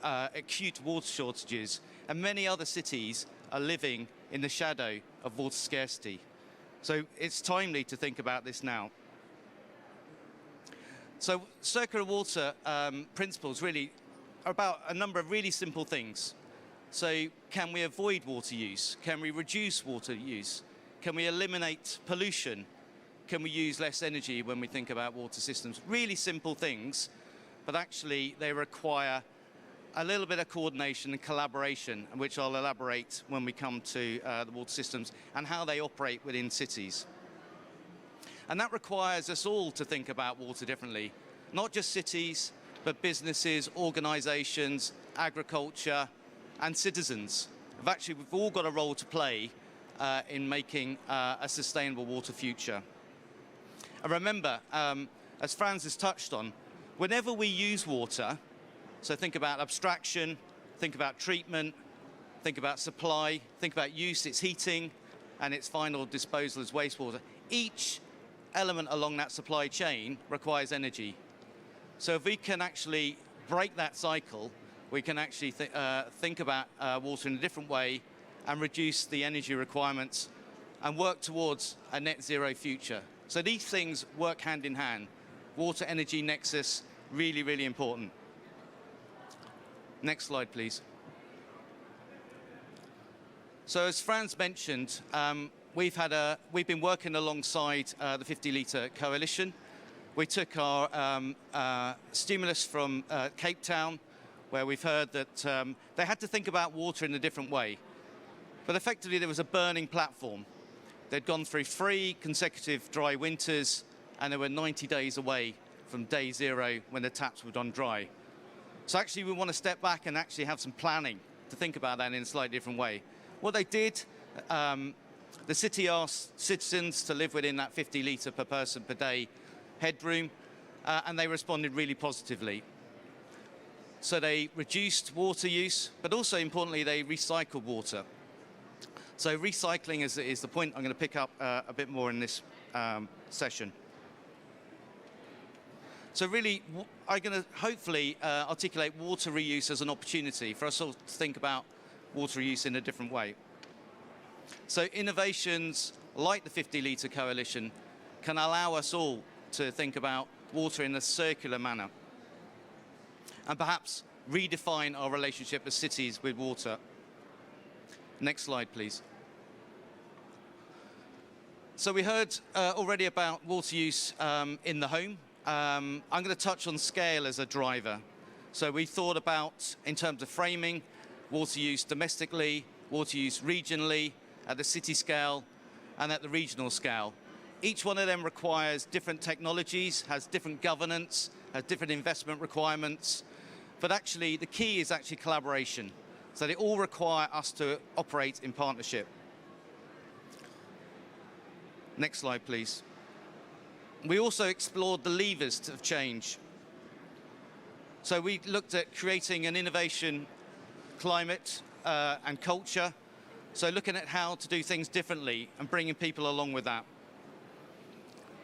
acute water shortages, and many other cities are living in the shadow of water scarcity. So it's timely to think about this now. So circular water principles really are about a number of really simple things. So can we avoid water use? Can we reduce water use? Can we eliminate pollution? Can we use less energy when we think about water systems? Really simple things, but actually they require a little bit of coordination and collaboration, which I'll elaborate when we come to the water systems and how they operate within cities. And that requires us all to think about water differently, not just cities, but businesses, organizations, agriculture, and citizens. We've all got a role to play in making a sustainable water future. And remember, as Franz has touched on, whenever we use water, so think about abstraction, think about treatment, think about supply, think about use, its heating, and its final disposal as wastewater. Each element along that supply chain requires energy. So if we can actually break that cycle, we can actually think about water in a different way and reduce the energy requirements and work towards a net zero future. So these things work hand in hand. Water energy nexus, really, really important. Next slide, please. So as Franz mentioned, we've been working alongside the 50-litre coalition. We took our stimulus from Cape Town, where we've heard that they had to think about water in a different way. But effectively, there was a burning platform. They'd gone through 3 consecutive dry winters, and they were 90 days away from day 0 when the taps were gone dry. So actually, we want to step back and actually have some planning to think about that in a slightly different way. What they did, the city asked citizens to live within that 50 litre per person per day headroom, and they responded really positively. So they reduced water use, but also importantly, they recycled water. So recycling is the point I'm going to pick up a bit more in this session. So really, I'm going to hopefully articulate water reuse as an opportunity for us all to think about water reuse in a different way. So innovations like the 50-litre coalition can allow us all to think about water in a circular manner and perhaps redefine our relationship as cities with water. Next slide, please. So we heard already about water use in the home. I'm going to touch on scale as a driver. So we thought about, in terms of framing, water use domestically, water use regionally, at the city scale, and at the regional scale. Each one of them requires different technologies, has different governance, has different investment requirements. But actually, the key is actually collaboration. So they all require us to operate in partnership. Next slide, please. We also explored the levers of change. So we looked at creating an innovation climate and culture. So looking at how to do things differently and bringing people along with that.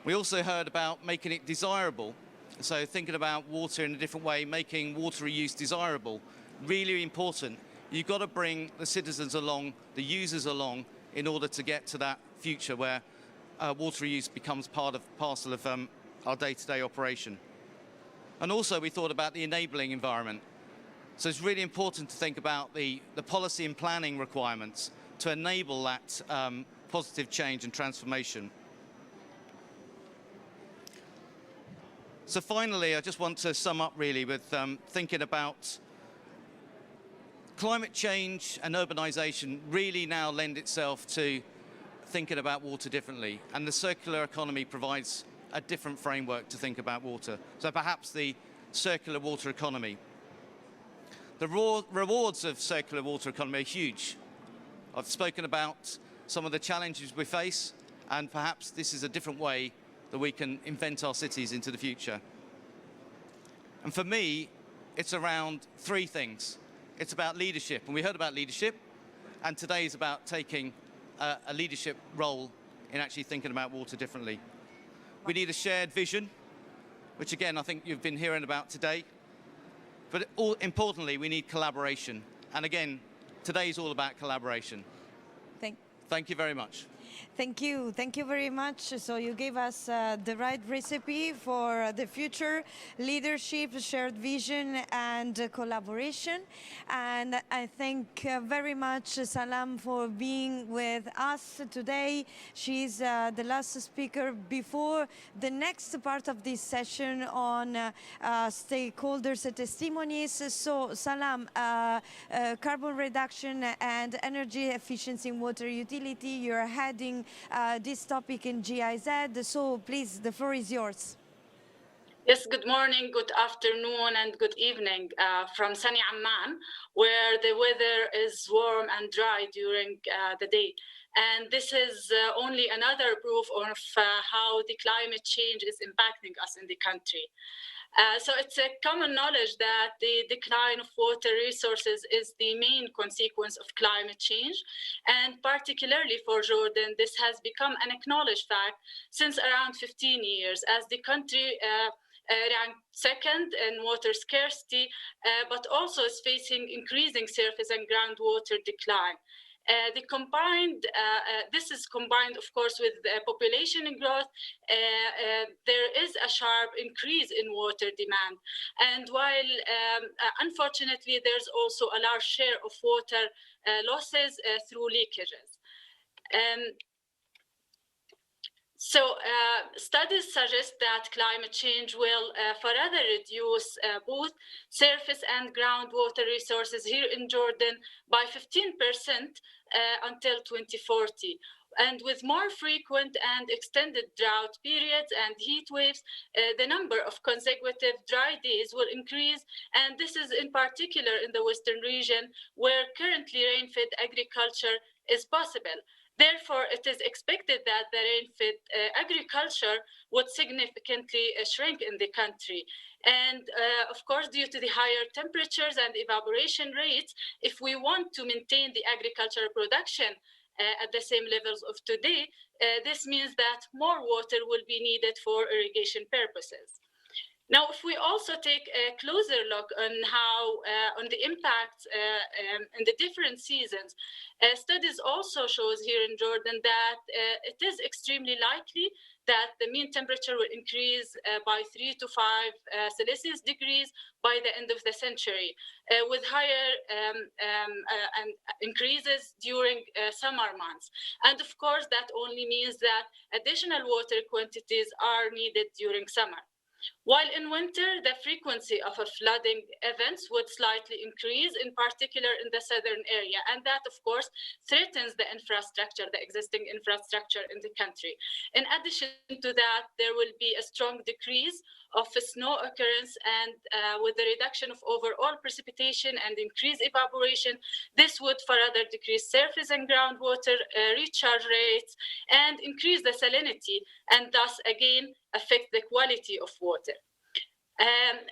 We also heard about making it desirable. So thinking about water in a different way, making water reuse desirable, really important. You've got to bring the citizens along, the users along, in order to get to that future where water reuse becomes parcel of our day-to-day operation. And also we thought about the enabling environment. So it's really important to think about the policy and planning requirements to enable that positive change and transformation. So finally, I just want to sum up really with thinking about climate change and urbanisation really now lend itself to thinking about water differently. And the circular economy provides a different framework to think about water. So perhaps the circular water economy. The rewards of circular water economy are huge. I've spoken about some of the challenges we face, and perhaps this is a different way that we can invent our cities into the future. And for me, it's around three things. It's about leadership, and we heard about leadership, and today is about taking a leadership role in actually thinking about water differently. We need a shared vision, which again, I think you've been hearing about today. But importantly, we need collaboration. And again, today is all about collaboration. Thank you very much. Thank you very much. So you gave us the right recipe for the future: leadership, shared vision, and collaboration. And I thank very much Salam for being with us today. She's the last speaker before the next part of this session on stakeholders' testimonies. So Salam, carbon reduction and energy efficiency in water utility, you're heading this topic in GIZ, so please, the floor is yours. Yes, good morning, good afternoon, and good evening from sunny Amman, where the weather is warm and dry during the day. And this is only another proof of how the climate change is impacting us in the country. So it's a common knowledge that the decline of water resources is the main consequence of climate change. And particularly for Jordan, this has become an acknowledged fact since around 15 years, as the country ranked second in water scarcity, but also is facing increasing surface and groundwater decline. This is combined, of course, with the population growth. There is a sharp increase in water demand. And while, unfortunately, there's also a large share of water losses through leakages. Studies suggest that climate change will further reduce both surface and groundwater resources here in Jordan by 15% until 2040. And with more frequent and extended drought periods and heat waves, the number of consecutive dry days will increase. And this is in particular in the Western region, where currently rain-fed agriculture is possible. Therefore, it is expected that the rain-fed agriculture would significantly shrink in the country. And of course, due to the higher temperatures and evaporation rates, if we want to maintain the agricultural production at the same levels of today, this means that more water will be needed for irrigation purposes. Now, if we also take a closer look on how on the impacts in the different seasons, studies also shows here in Jordan that it is extremely likely that the mean temperature will increase by 3 to 5 Celsius degrees by the end of the century, with higher and increases during summer months. And of course, that only means that additional water quantities are needed during summer. While in winter, the frequency of flooding events would slightly increase, in particular in the southern area. And that, of course, threatens the infrastructure, the existing infrastructure in the country. In addition to that, there will be a strong decrease of snow occurrence, and with the reduction of overall precipitation and increased evaporation, this would further decrease surface and groundwater recharge rates and increase the salinity, and thus again affect the quality of water.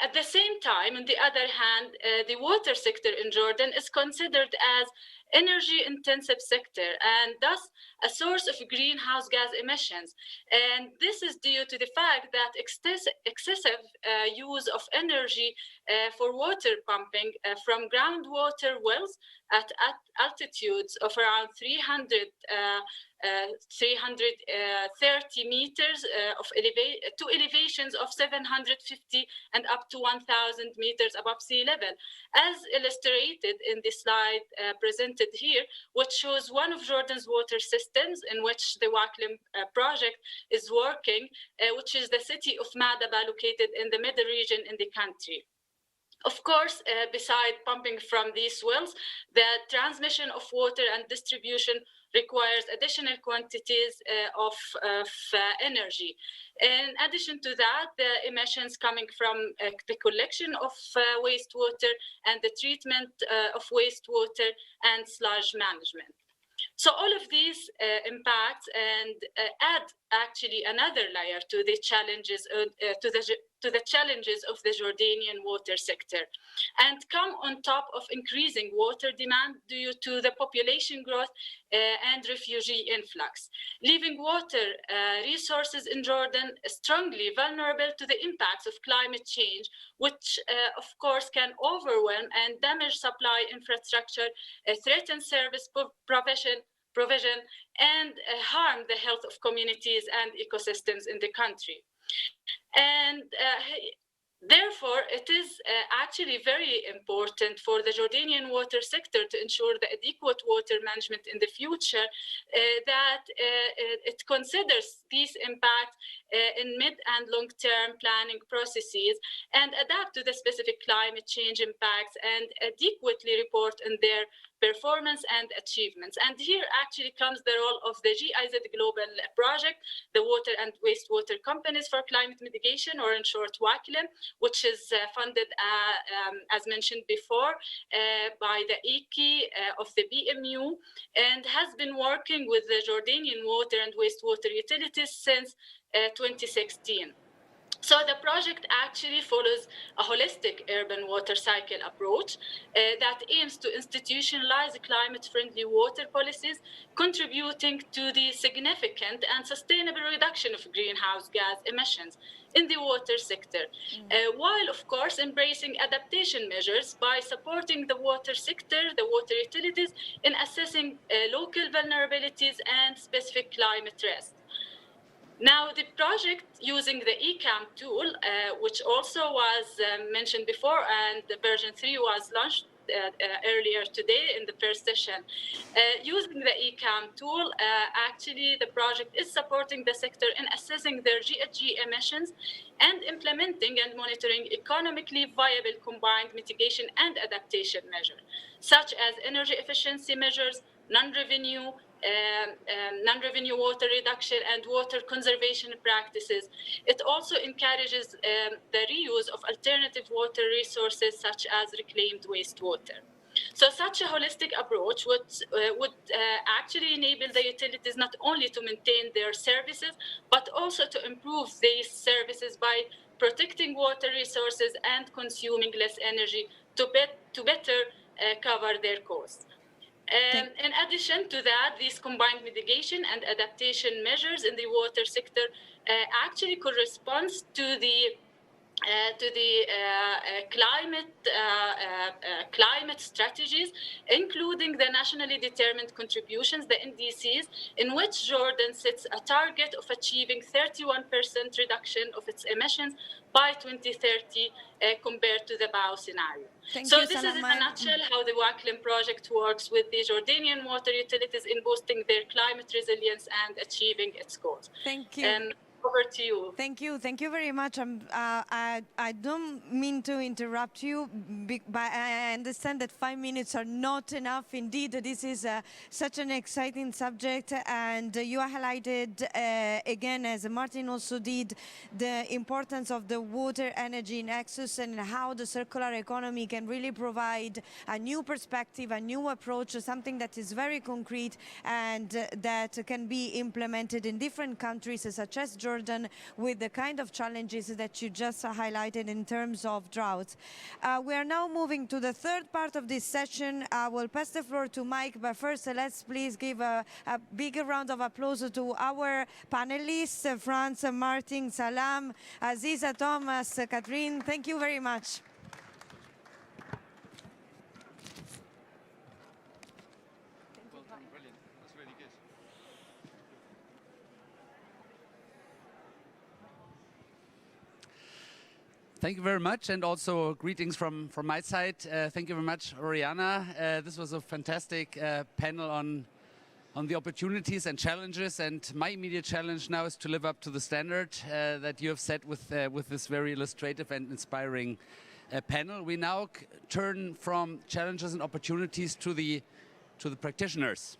At the same time, on the other hand, the water sector in Jordan is considered as energy intensive sector and thus a source of greenhouse gas emissions. And this is due to the fact that excessive use of energy for water pumping from groundwater wells at altitudes of around 330 meters to elevations of 750 and up to 1,000 meters above sea level, as illustrated in the slide presented here, which shows one of Jordan's water systems in which the Waklim project is working, which is the city of Madaba, located in the middle region in the country. Of course, beside pumping from these wells, the transmission of water and distribution requires additional quantities of energy. In addition to that, the emissions coming from the collection of wastewater and the treatment of wastewater and sludge management. So all of these impacts and add actually another layer to the challenges to the challenges of the Jordanian water sector, and come on top of increasing water demand due to the population growth and refugee influx, leaving water resources in Jordan strongly vulnerable to the impacts of climate change, which of course can overwhelm and damage supply infrastructure, threaten service provision, and harm the health of communities and ecosystems in the country. And therefore, it is actually very important for the Jordanian water sector to ensure the adequate water management in the future, that it considers these impacts in mid and long-term planning processes and adapt to the specific climate change impacts and adequately report on their performance and achievements. And here actually comes the role of the GIZ Global Project, the Water and Wastewater Companies for Climate Mitigation, or in short, WACLIM, which is funded, as mentioned before, by the IKI of the BMU, and has been working with the Jordanian water and wastewater utilities since 2016. So the project actually follows a holistic urban water cycle approach that aims to institutionalize climate-friendly water policies, contributing to the significant and sustainable reduction of greenhouse gas emissions in the water sector, while of course embracing adaptation measures by supporting the water sector, the water utilities, in assessing local vulnerabilities and specific climate risks. Now, the project using the ECAM tool, which also was mentioned before, and the version 3 was launched earlier today in the first session. Using the ECAM tool, actually the project is supporting the sector in assessing their GHG emissions and implementing and monitoring economically viable combined mitigation and adaptation measures, such as energy efficiency measures, non-revenue water reduction, and water conservation practices. It also encourages the reuse of alternative water resources such as reclaimed wastewater. So such a holistic approach would actually enable the utilities not only to maintain their services, but also to improve these services by protecting water resources and consuming less energy to better cover their costs. In addition to that, these combined mitigation and adaptation measures in the water sector actually corresponds to the to the climate strategies, including the nationally determined contributions, the NDCs, in which Jordan sets a target of achieving 31% reduction of its emissions by 2030 compared to the BAO scenario. So this is in a nutshell how the WACLIM project works with the Jordanian water utilities in boosting their climate resilience and achieving its goals. Thank you. And over to you. Thank you very much. I don't mean to interrupt you, but I understand that 5 minutes are not enough. Indeed, this is such an exciting subject, and you highlighted again, as Martin also did, the importance of the water energy nexus and how the circular economy can really provide a new perspective, a new approach, something that is very concrete and that can be implemented in different countries, such as Jordan, with the kind of challenges that you just highlighted in terms of drought. We are now moving to the third part of this session. I will pass the floor to Mike, but first let's please give a big round of applause to our panelists, Franz, Martin, Salam, Aziza, Thomas, Catherine. Thank you very much. Thank you very much, and also greetings from my side. Thank you very much, Oriana. This was a fantastic panel on the opportunities and challenges, and my immediate challenge now is to live up to the standard that you have set with this very illustrative and inspiring panel. We now turn from challenges and opportunities to the practitioners.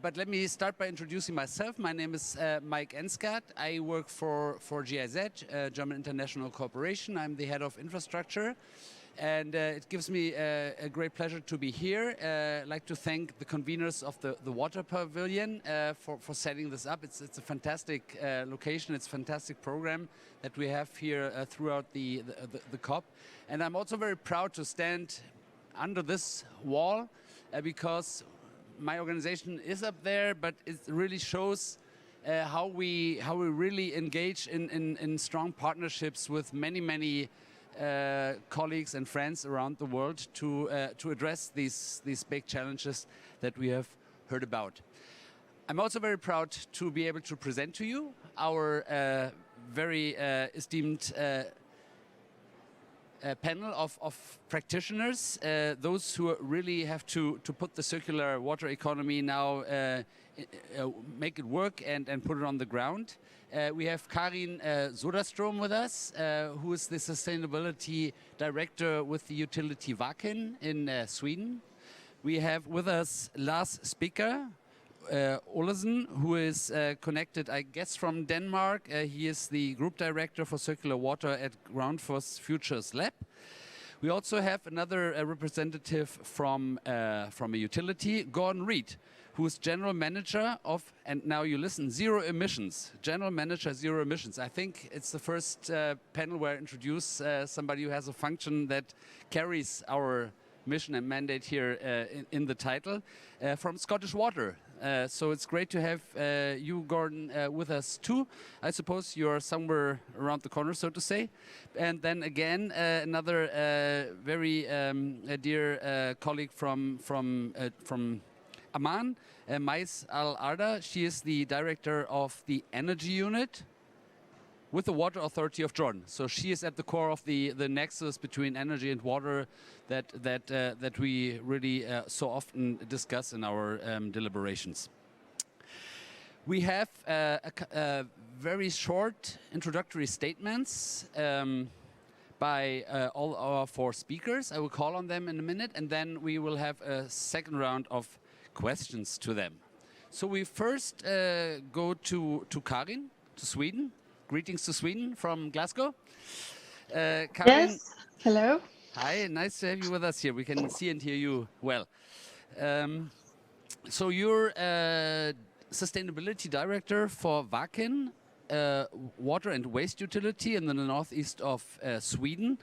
But let me start by introducing myself. My name is Mike Enskat. I work for GIZ, German International Corporation. I'm the head of infrastructure, and it gives me a great pleasure to be here. I'd like to thank the conveners of the Water Pavilion for setting this up. It's a fantastic location. It's a fantastic program that we have here throughout the COP. And I'm also very proud to stand under this wall because my organization is up there, but it really shows how we really engage in strong partnerships with many colleagues and friends around the world to address these big challenges that we have heard about. I'm also very proud to be able to present to you our very esteemed panel of practitioners, those who really have to put the circular water economy now, make it work and put it on the ground. We have Karin Soderstrom with us, who is the Sustainability Director with the utility Wacken in Sweden. We have with us Lars Spicker, Olenson, who is connected, I guess, from Denmark. He is the Group Director for Circular Water at Groundforce Futures Lab. We also have another representative from a utility, Gordon Reed, who is General Manager of, and now you listen, Zero Emissions. General Manager, Zero Emissions. I think it's the first panel where I introduce somebody who has a function that carries our mission and mandate here in the title, from Scottish Water. So it's great to have you, Gordon, with us too. I suppose you're somewhere around the corner, so to say. And then again, another very dear colleague from Amman, Mais Al-Arda. She is the director of the energy unit with the Water Authority of Jordan. So she is at the core of the nexus between energy and water that we really so often discuss in our deliberations. We have very short introductory statements by all our four speakers. I will call on them in a minute, and then we will have a second round of questions to them. So we first go to Karin, to Sweden. Greetings to Sweden from Glasgow. Karin, yes, hello. Hi, nice to have you with us here. We can see and hear you well. So you're Sustainability Director for Wacken, water and waste utility in the northeast of Sweden.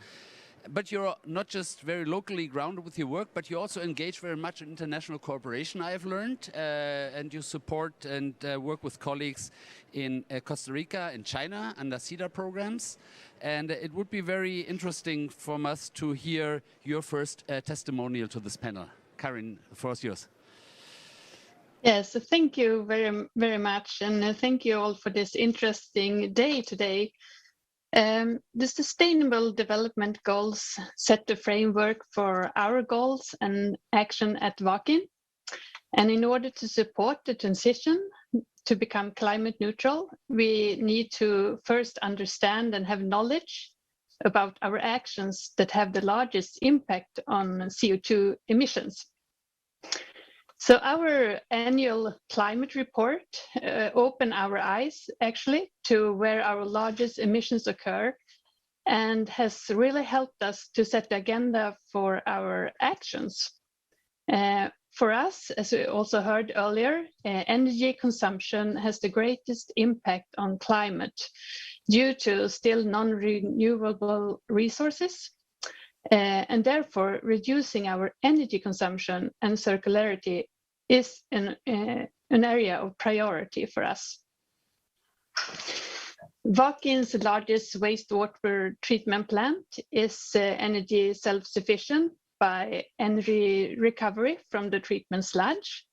But you're not just very locally grounded with your work, but you also engage very much in international cooperation, I have learned, and you support and work with colleagues in Costa Rica and China under CEDAR programs. And it would be very interesting from us to hear your first testimonial to this panel. Karin, the floor is yours. Yes, thank you very much, and thank you all for this interesting day today. The Sustainable Development Goals set the framework for our goals and action at Vakin. And in order to support the transition to become climate neutral, we need to first understand and have knowledge about our actions that have the largest impact on CO2 emissions. So our annual climate report opened our eyes actually to where our largest emissions occur and has really helped us to set the agenda for our actions. For us, as we also heard earlier, energy consumption has the greatest impact on climate due to still non-renewable resources. And therefore, reducing our energy consumption and circularity is an area of priority for us. Vakin's largest wastewater treatment plant is energy self-sufficient by energy recovery from the treatment sludge.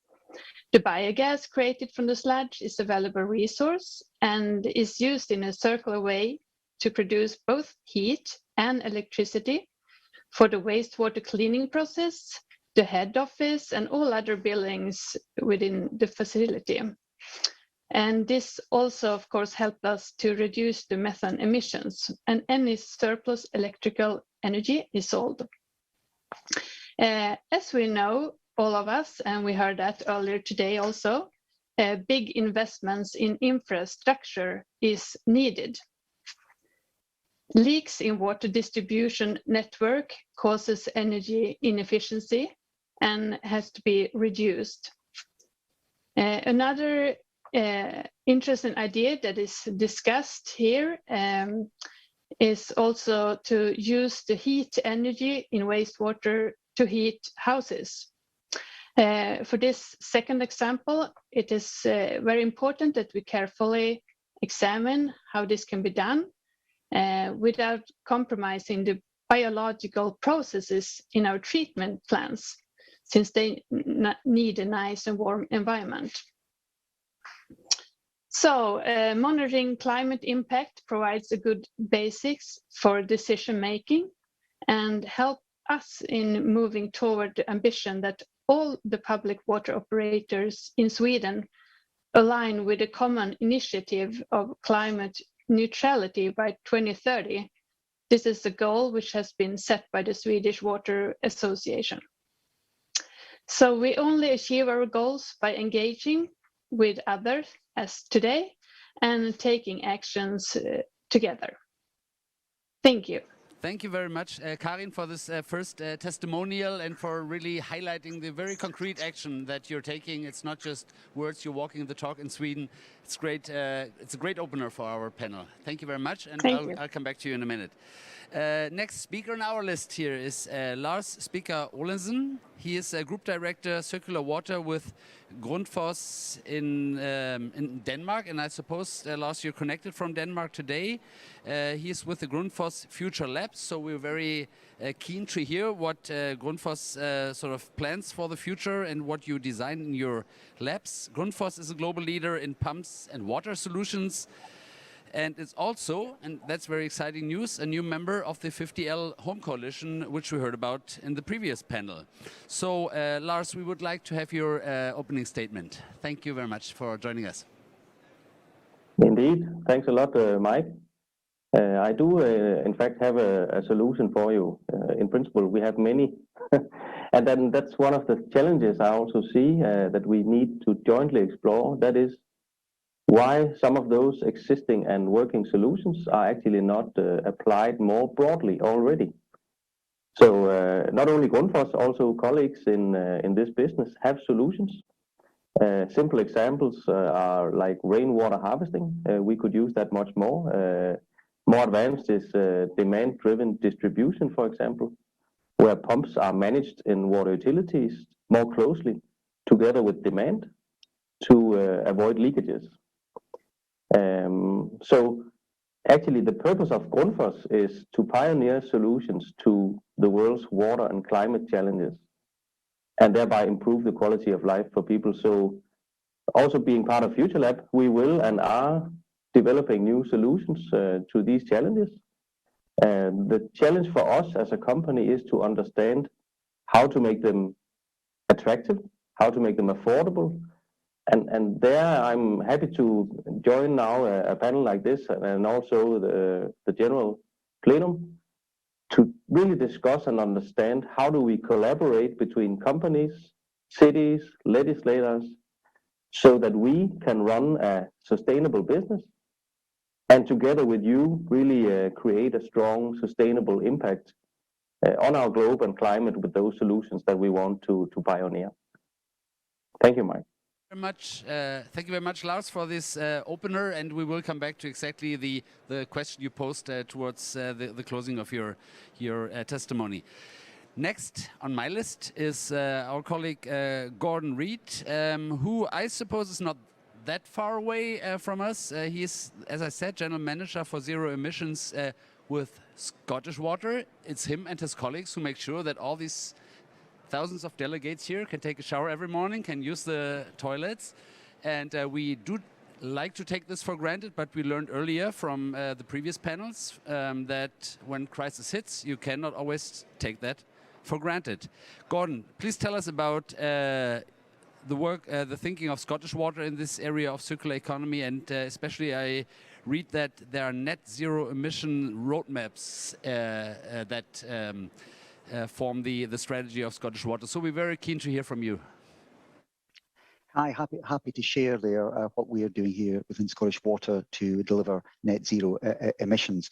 The biogas created from the sludge is a valuable resource and is used in a circular way to produce both heat and electricity for the wastewater cleaning process, the head office, and all other buildings within the facility. And this also, of course, helped us to reduce the methane emissions, and any surplus electrical energy is sold. As we know, all of us, and we heard that earlier today also, big investments in infrastructure is needed. Leaks in water distribution network causes energy inefficiency and has to be reduced. Another interesting idea that is discussed here is also to use the heat energy in wastewater to heat houses. For this second example, it is very important that we carefully examine how this can be done without compromising the biological processes in our treatment plants, since they need a nice and warm environment. So monitoring climate impact provides a good basics for decision making and help us in moving toward the ambition that all the public water operators in Sweden align with a common initiative of climate neutrality by 2030. This is a goal which has been set by the Swedish Water Association. So we only achieve our goals by engaging with others as today and taking actions together. Thank you. Thank you very much, Karin, for this first testimonial and for really highlighting the very concrete action that you're taking. It's not just words, you're walking the talk in Sweden. It's great. It's a great opener for our panel. Thank you very much, and I'll come back to you in a minute. Next speaker on our list here is Lars speaker Olenson. He is a group director circular water with Grundfos in Denmark, and I suppose Lars, you're connected from Denmark today. He is with the Grundfos Future Labs, so we're very keen to hear what Grundfos sort of plans for the future and what you design in your labs. Grundfos is a global leader in pumps and water solutions. And it's also, and that's very exciting news, a new member of the 50L Home Coalition, which we heard about in the previous panel. So, Lars, we would like to have your opening statement. Thank you very much for joining us. Indeed. Thanks a lot, Mike. I do, in fact, have a solution for you. In principle, we have many. And then that's one of the challenges I also see that we need to jointly explore. That is, why some of those existing and working solutions are actually not applied more broadly already. So not only Grundfos, also colleagues in this business have solutions. Simple examples are like rainwater harvesting. We could use that much more. More advanced is demand-driven distribution, for example, where pumps are managed in water utilities more closely together with demand to avoid leakages. So actually the purpose of Grundfos is to pioneer solutions to the world's water and climate challenges and thereby improve the quality of life for people. So also being part of Future Lab, we will and are developing new solutions to these challenges. The challenge for us as a company is to understand how to make them attractive, how to make them affordable. And there I'm happy to join now a panel like this and also the general plenum to really discuss and understand how do we collaborate between companies, cities, legislators, so that we can run a sustainable business and together with you really create a strong sustainable impact on our globe and climate with those solutions that we want to pioneer. Thank you, Mike. Thank you very much, Lars, for this opener, and we will come back to exactly the question you posed towards the closing of your testimony. Next on my list is our colleague Gordon Reid, who I suppose is not that far away from us. He is, as I said, General Manager for Zero Emissions with Scottish Water. It's him and his colleagues who make sure that all these thousands of delegates here can take a shower every morning, can use the toilets. And we do like to take this for granted, but we learned earlier from the previous panels that when crisis hits, you cannot always take that for granted. Gordon, please tell us about the work, the thinking of Scottish Water in this area of circular economy, and especially I read that there are net zero emission roadmaps that form the strategy of Scottish Water. So we're very keen to hear from you. Hi, happy to share there what we are doing here within Scottish Water to deliver net zero emissions.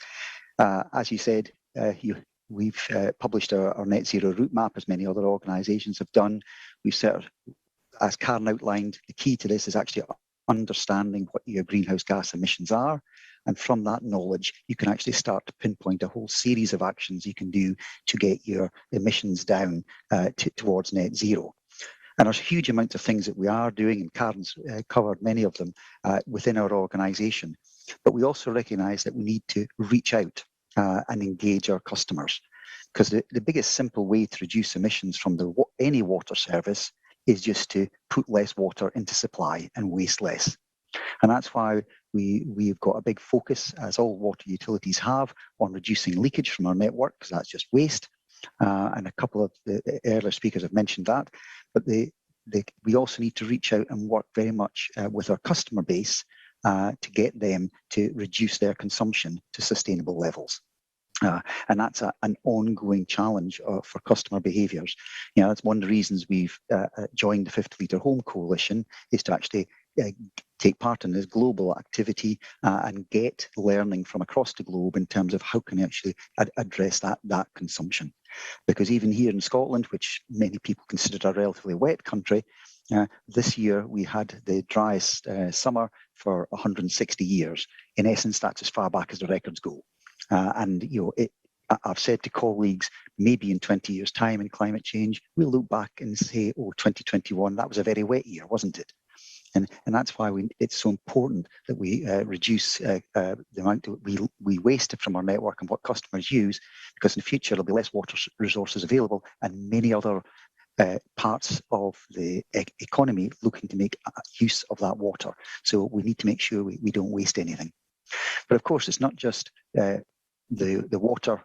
As you said, we've published our net zero route map, as many other organisations have done. We've set, as Karen outlined, the key to this is actually understanding what your greenhouse gas emissions are. And from that knowledge, you can actually start to pinpoint a whole series of actions you can do to get your emissions down towards net zero. And there's huge amounts of things that we are doing, and Karen's covered many of them within our organisation. But we also recognise that we need to reach out and engage our customers, because the biggest simple way to reduce emissions from any water service is just to put less water into supply and waste less. And that's why we've got a big focus, as all water utilities have, on reducing leakage from our network, because that's just waste. And a couple of the earlier speakers have mentioned that. But we also need to reach out and work very much with our customer base to get them to reduce their consumption to sustainable levels. And that's an ongoing challenge for customer behaviours. You know, that's one of the reasons we've joined the 50 Litre Home Coalition, is to actually take part in this global activity and get learning from across the globe in terms of how can we actually address that consumption. Because even here in Scotland, which many people consider a relatively wet country, this year we had the driest summer for 160 years. In essence, that's as far back as the records go. And you know, I've said to colleagues, maybe in 20 years' time in climate change, we'll look back and say, oh, 2021, that was a very wet year, wasn't it? And that's why it's so important that we reduce the amount that we waste from our network and what customers use, because in the future there'll be less water resources available and many other parts of the economy looking to make use of that water. So we need to make sure we don't waste anything. But of course, it's not just the water,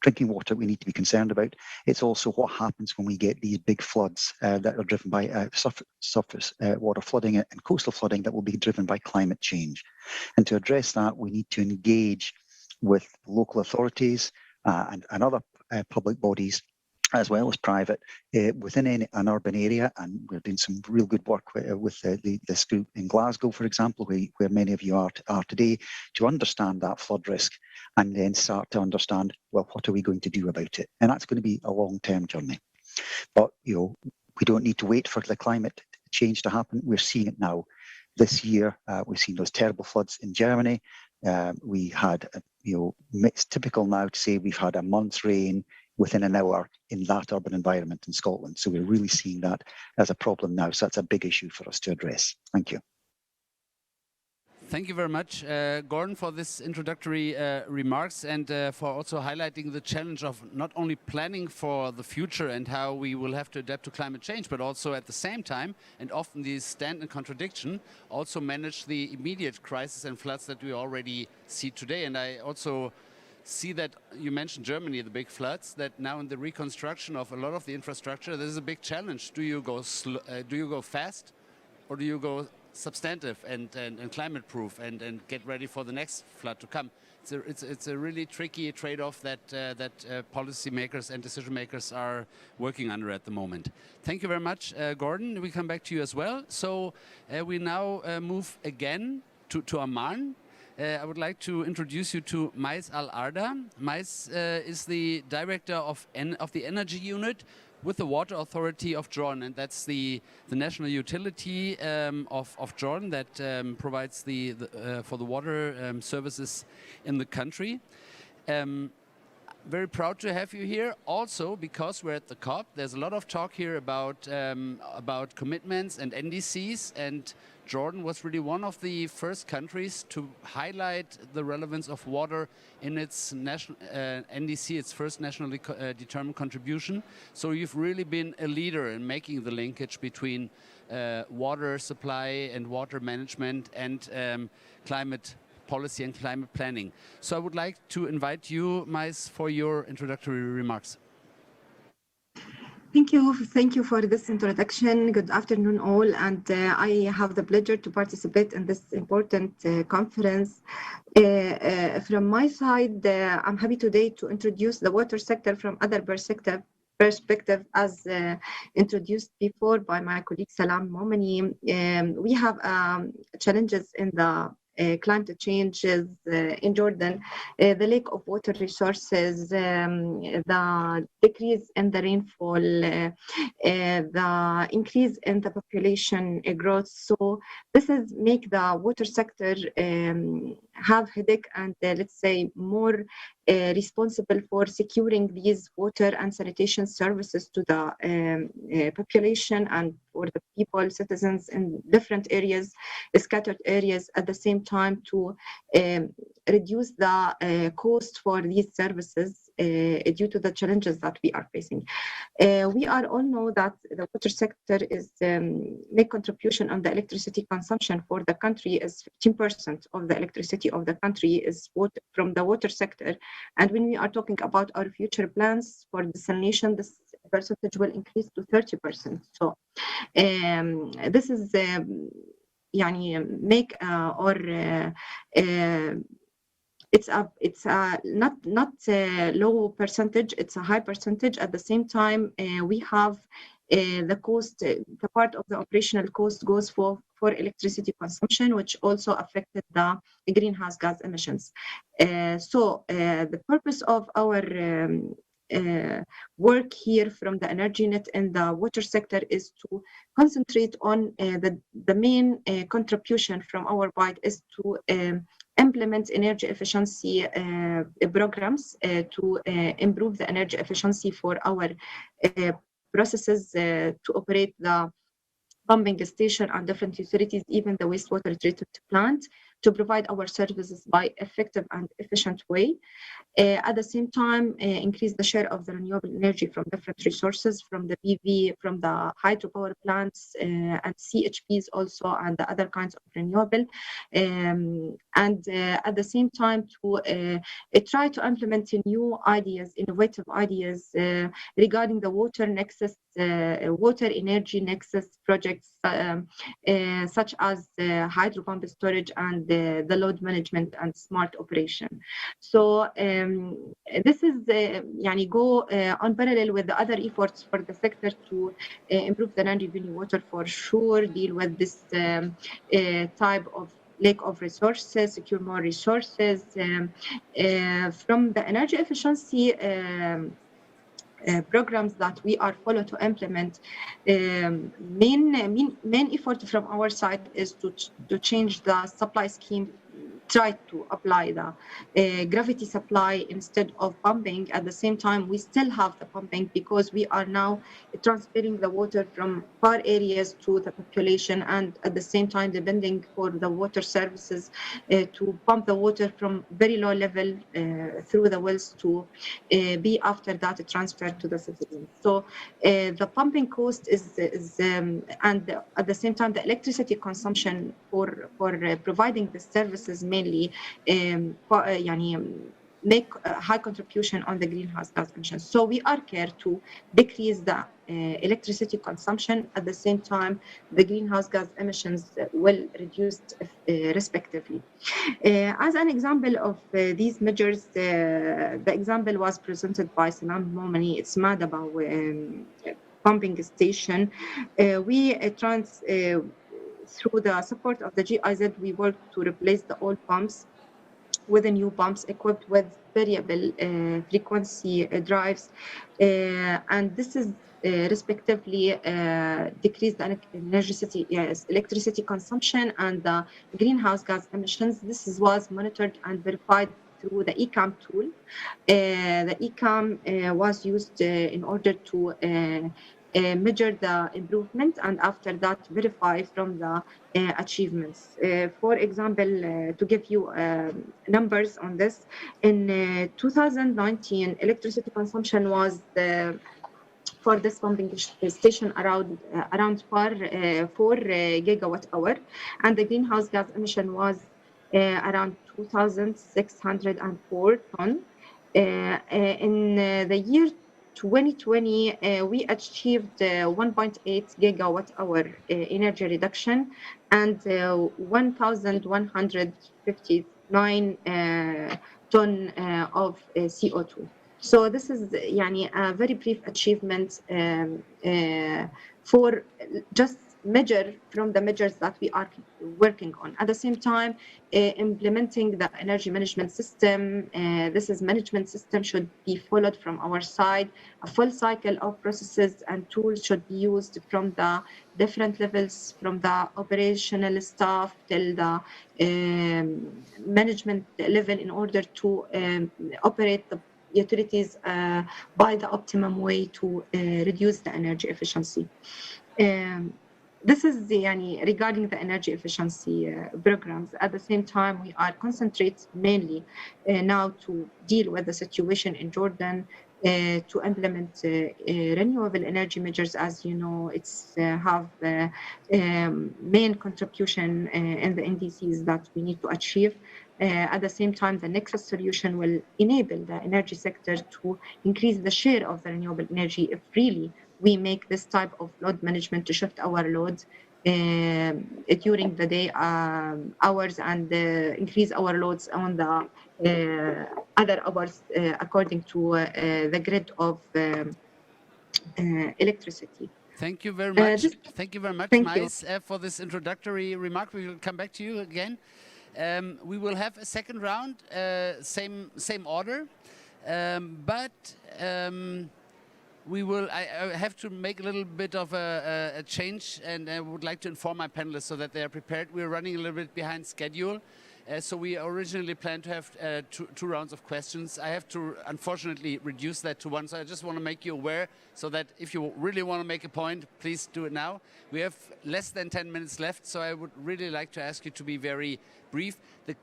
drinking water we need to be concerned about. It's also what happens when we get these big floods that are driven by surface water flooding and coastal flooding that will be driven by climate change. And to address that, we need to engage with local authorities and other public bodies, as well as private, within an urban area. And we're doing some real good work with this group in Glasgow, for example, where many of you are today, to understand that flood risk and then start to understand, well, what are we going to do about it? And that's going to be a long-term journey. But you know, we don't need to wait for the climate change to happen. We're seeing it now. This year, we've seen those terrible floods in Germany. we had, it's typical now to say we've had a month's rain within an hour in that urban environment in Scotland. So we're really seeing that as a problem now. So that's a big issue for us to address. Thank you. Thank you very much, Gordon, for this introductory remarks and for also highlighting the challenge of not only planning for the future and how we will have to adapt to climate change, but also at the same time, and often these stand in contradiction, also manage the immediate crisis and floods that we already see today. And I also see that you mentioned Germany, the big floods, that now in the reconstruction of a lot of the infrastructure, this is a big challenge. Do you go fast, or do you go substantive and climate proof and get ready for the next flood to come? It's a really tricky trade-off that policymakers and decision makers are working under at the moment. Thank you very much, Gordon. We come back to you as well. So we now move again to Amman. I would like to introduce you to Mais Al-Arda. Mais is the director of the energy unit with the Water Authority of Jordan, and that's the national utility of Jordan that provides for the water services in the country. Very proud to have you here, also because we're at the COP. There's a lot of talk here about commitments and NDCs, and Jordan was really one of the first countries to highlight the relevance of water in its national NDC, its first nationally determined contribution. So you've really been a leader in making the linkage between water supply and water management and climate policy and climate planning. So I would like to invite you, Mais, for your introductory remarks. Thank you for this introduction. Good afternoon all, and I have the pleasure to participate in this important conference. From my side, I'm happy today to introduce the water sector from other perspective as introduced before by my colleague Salam Momani. We have challenges in the climate changes in Jordan, the lack of water resources, the decrease in the rainfall, the increase in the population growth. So this is make the water sector have headache and let's say more responsible for securing these water and sanitation services to the population and for the people, citizens in different areas, scattered areas, at the same time to reduce the cost for these services due to the challenges that we are facing. We all know that the water sector is make contribution on the electricity consumption for the country is 15% of the electricity of the country is from the water sector. And when we are talking about our future plans for desalination, this percentage will increase to 30%. So this is make or it's a not a low percentage, it's a high percentage. At the same time, we have the cost, the part of the operational cost goes for electricity consumption, which also affected the greenhouse gas emissions. So the purpose of our work here from the energy net and the water sector is to concentrate on the main contribution from our part is to implement energy efficiency programs to improve the energy efficiency for our processes to operate the pumping station and different utilities, even the wastewater treatment plant, to provide our services by effective and efficient way. At the same time, increase the share of the renewable energy from different resources, from the PV, from the hydropower plants, and CHPs also, and the other kinds of renewable. And at the same time, to try to implement new ideas, innovative ideas regarding the water nexus, water energy nexus projects, such as hydro pump storage and the load management and smart operation. So this is go on parallel with the other efforts for the sector to improve the non-revenue water, for sure, deal with this type of lack of resources, secure more resources. From the energy efficiency programs that we are follow to implement, main effort from our side is to change the supply scheme tried to apply the gravity supply instead of pumping. At the same time, we still have the pumping because we are now transferring the water from far areas to the population, and at the same time depending for the water services to pump the water from very low level through the wells to be after that transferred to the citizens. So the pumping cost is and at the same time the electricity consumption for providing the services mainly make a high contribution on the greenhouse gas emissions. So we are care to decrease the electricity consumption. At the same time, the greenhouse gas emissions will reduce respectively. As an example of these measures, the example was presented by Salam Momani. It's Madaba pumping station. Through the support of the GIZ, we worked to replace the old pumps with the new pumps equipped with variable frequency drives, and this is respectively decrease the electricity consumption and the greenhouse gas emissions. This was monitored and verified through the ECAM tool. The ECAM was used in order to measure the improvement and after that verify from the achievements. For example, to give you numbers on this, in 2019, electricity consumption was for this pumping station around 4 gigawatt hour, and the greenhouse gas emission was around 2,604 ton. In the year 2020, we achieved 1.8 gigawatt hour energy reduction and 1,159 ton of CO2. So this is a very brief achievement for just measure from the measures that we are working on. At the same time, implementing the energy management system, this is management system should be followed from our side. A full cycle of processes and tools should be used from the different levels, from the operational staff till the management level in order to operate the utilities by the optimum way to reduce the energy efficiency. This is regarding the energy efficiency programs. At the same time, we are concentrate mainly now to deal with the situation in Jordan to implement renewable energy measures. As you know, it's have main contribution in the NDCs that we need to achieve. At the same time, the next solution will enable the energy sector to increase the share of the renewable energy if really we make this type of load management to shift our loads during the day hours and increase our loads on the other hours according to the grid of electricity. Thank you very much. Thank you very much, Mais, for this introductory remark. We will come back to you again. We will have a second round, same order, but I have to make a little bit of a change, and I would like to inform my panelists so that they are prepared. We're running a little bit behind schedule. So we originally planned to have two rounds of questions. I have to, unfortunately, reduce that to one. So I just want to make you aware so that if you really want to make a point, please do it now. We have less than 10 minutes left, so I would really like to ask you to be very brief. The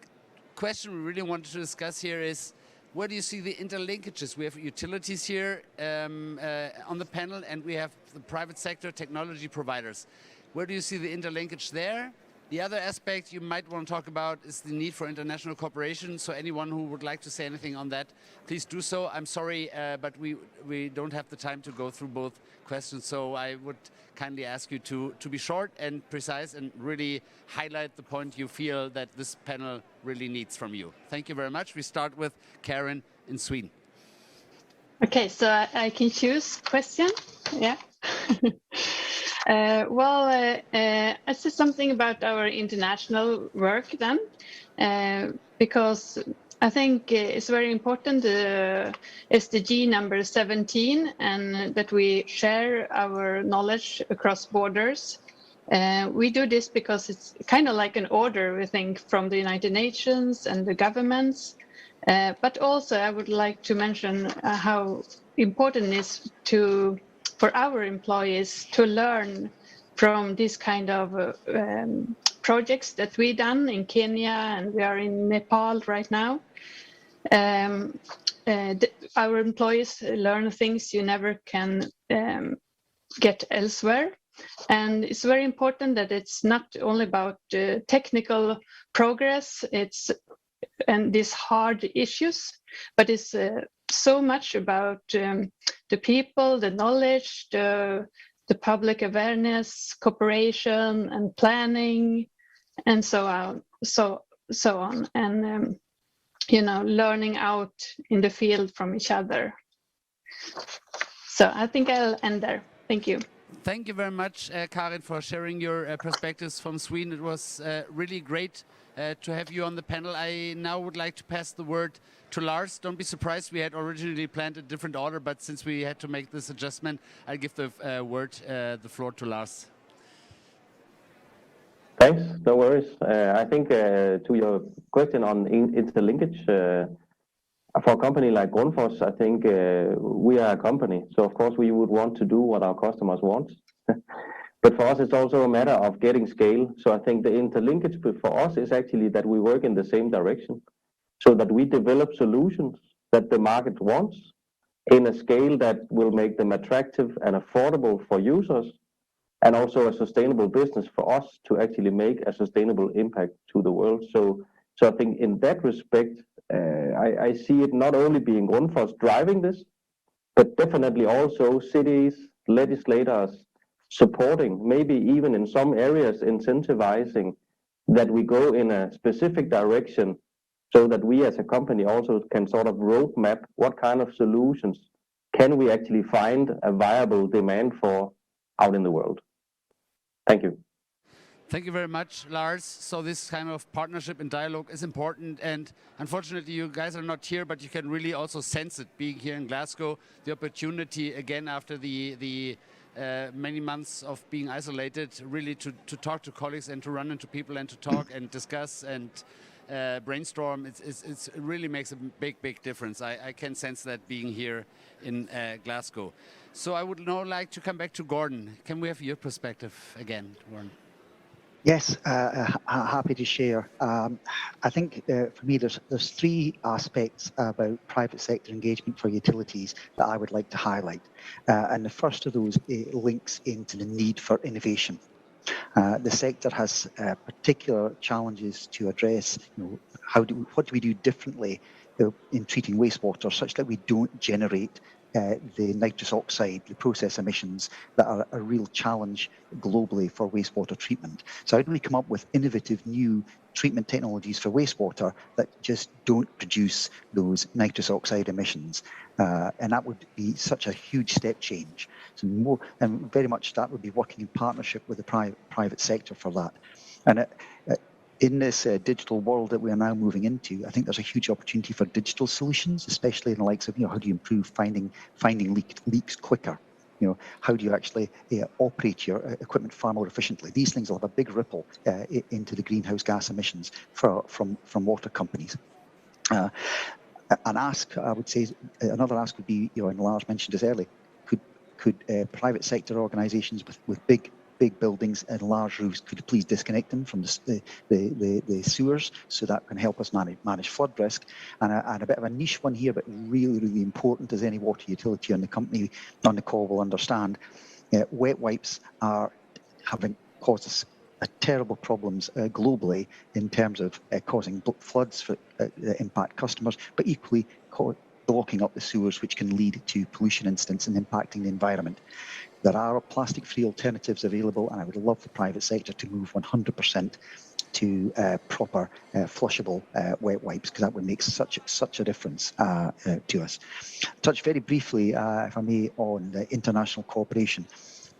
question we really wanted to discuss here is, where do you see the interlinkages? We have utilities here on the panel, and we have the private sector technology providers. Where do you see the interlinkage there? The other aspect you might want to talk about is the need for international cooperation. So anyone who would like to say anything on that, please do so. I'm sorry, but we don't have the time to go through both questions. So I would kindly ask you to be short and precise and really highlight the point you feel that this panel really needs from you. Thank you very much. We start with Karen in Sweden. Okay, so I can choose question. Yeah. I say something about our international work then, because I think it's very important, SDG number 17, and that we share our knowledge across borders. We do this because it's kind of like an order, we think, from the United Nations and the governments. But also I would like to mention how important it is for our employees to learn from this kind of projects that we done in Kenya, and we are in Nepal right now. Our employees learn things you never can get elsewhere. And it's very important that it's not only about technical progress, and these hard issues, but it's so much about the people, the knowledge, the public awareness, cooperation, and planning, and so on, and learning out in the field from each other. So I think I'll end there. Thank you. Thank you very much, Karin, for sharing your perspectives from Sweden. It was really great to have you on the panel. I now would like to pass the word to Lars. Don't be surprised, we had originally planned a different order, but since we had to make this adjustment, I'll give the the floor to Lars. Thanks, no worries. I think to your question on interlinkage, for a company like Grundfos, I think we are a company, so of course we would want to do what our customers want. But for us, it's also a matter of getting scale. So I think the interlinkage for us is actually that we work in the same direction, so that we develop solutions that the market wants in a scale that will make them attractive and affordable for users, and also a sustainable business for us to actually make a sustainable impact to the world. So I think in that respect, I see it not only being Grundfos driving this, but definitely also cities, legislators supporting, maybe even in some areas incentivizing that we go in a specific direction, so that we as a company also can sort of roadmap what kind of solutions can we actually find a viable demand for out in the world. Thank you. Thank you very much, Lars. So this kind of partnership and dialogue is important, and unfortunately you guys are not here, but you can really also sense it being here in Glasgow. The opportunity again after the many months of being isolated, really to talk to colleagues and to run into people and to talk and discuss and brainstorm. It really makes a big difference. I can sense that being here in Glasgow. So I would now like to come back to Gordon. Can we have your perspective again, Gordon? Yes, happy to share. I think for me, there's three aspects about private sector engagement for utilities that I would like to highlight. And the first of those links into the need for innovation. The sector has particular challenges to address. What do we do differently in treating wastewater such that we don't generate the nitrous oxide, the process emissions that are a real challenge globally for wastewater treatment. So how do we come up with innovative new treatment technologies for wastewater that just don't produce those nitrous oxide emissions? And that would be such a huge step change. So very much that would be working in partnership with the private sector for that. And in this digital world that we are now moving into, I think there's a huge opportunity for digital solutions, especially in the likes of, how do you improve finding leaks quicker? How do you actually operate your equipment far more efficiently? These things will have a big ripple into the greenhouse gas emissions from water companies. An ask, I would say, another ask would be, and Lars mentioned this earlier, could private sector organisations with big buildings and large roofs, could you please disconnect them from the sewers, so that can help us manage flood risk? And a bit of a niche one here, but really important, as any water utility and the company on the call will understand. Wet wipes are having caused us terrible problems globally in terms of causing floods that impact customers, but equally blocking up the sewers, which can lead to pollution incidents and impacting the environment. There are plastic-free alternatives available, and I would love the private sector to move 100% to proper flushable wet wipes, because that would make such a difference to us. Touch very briefly, if I may, on the international cooperation.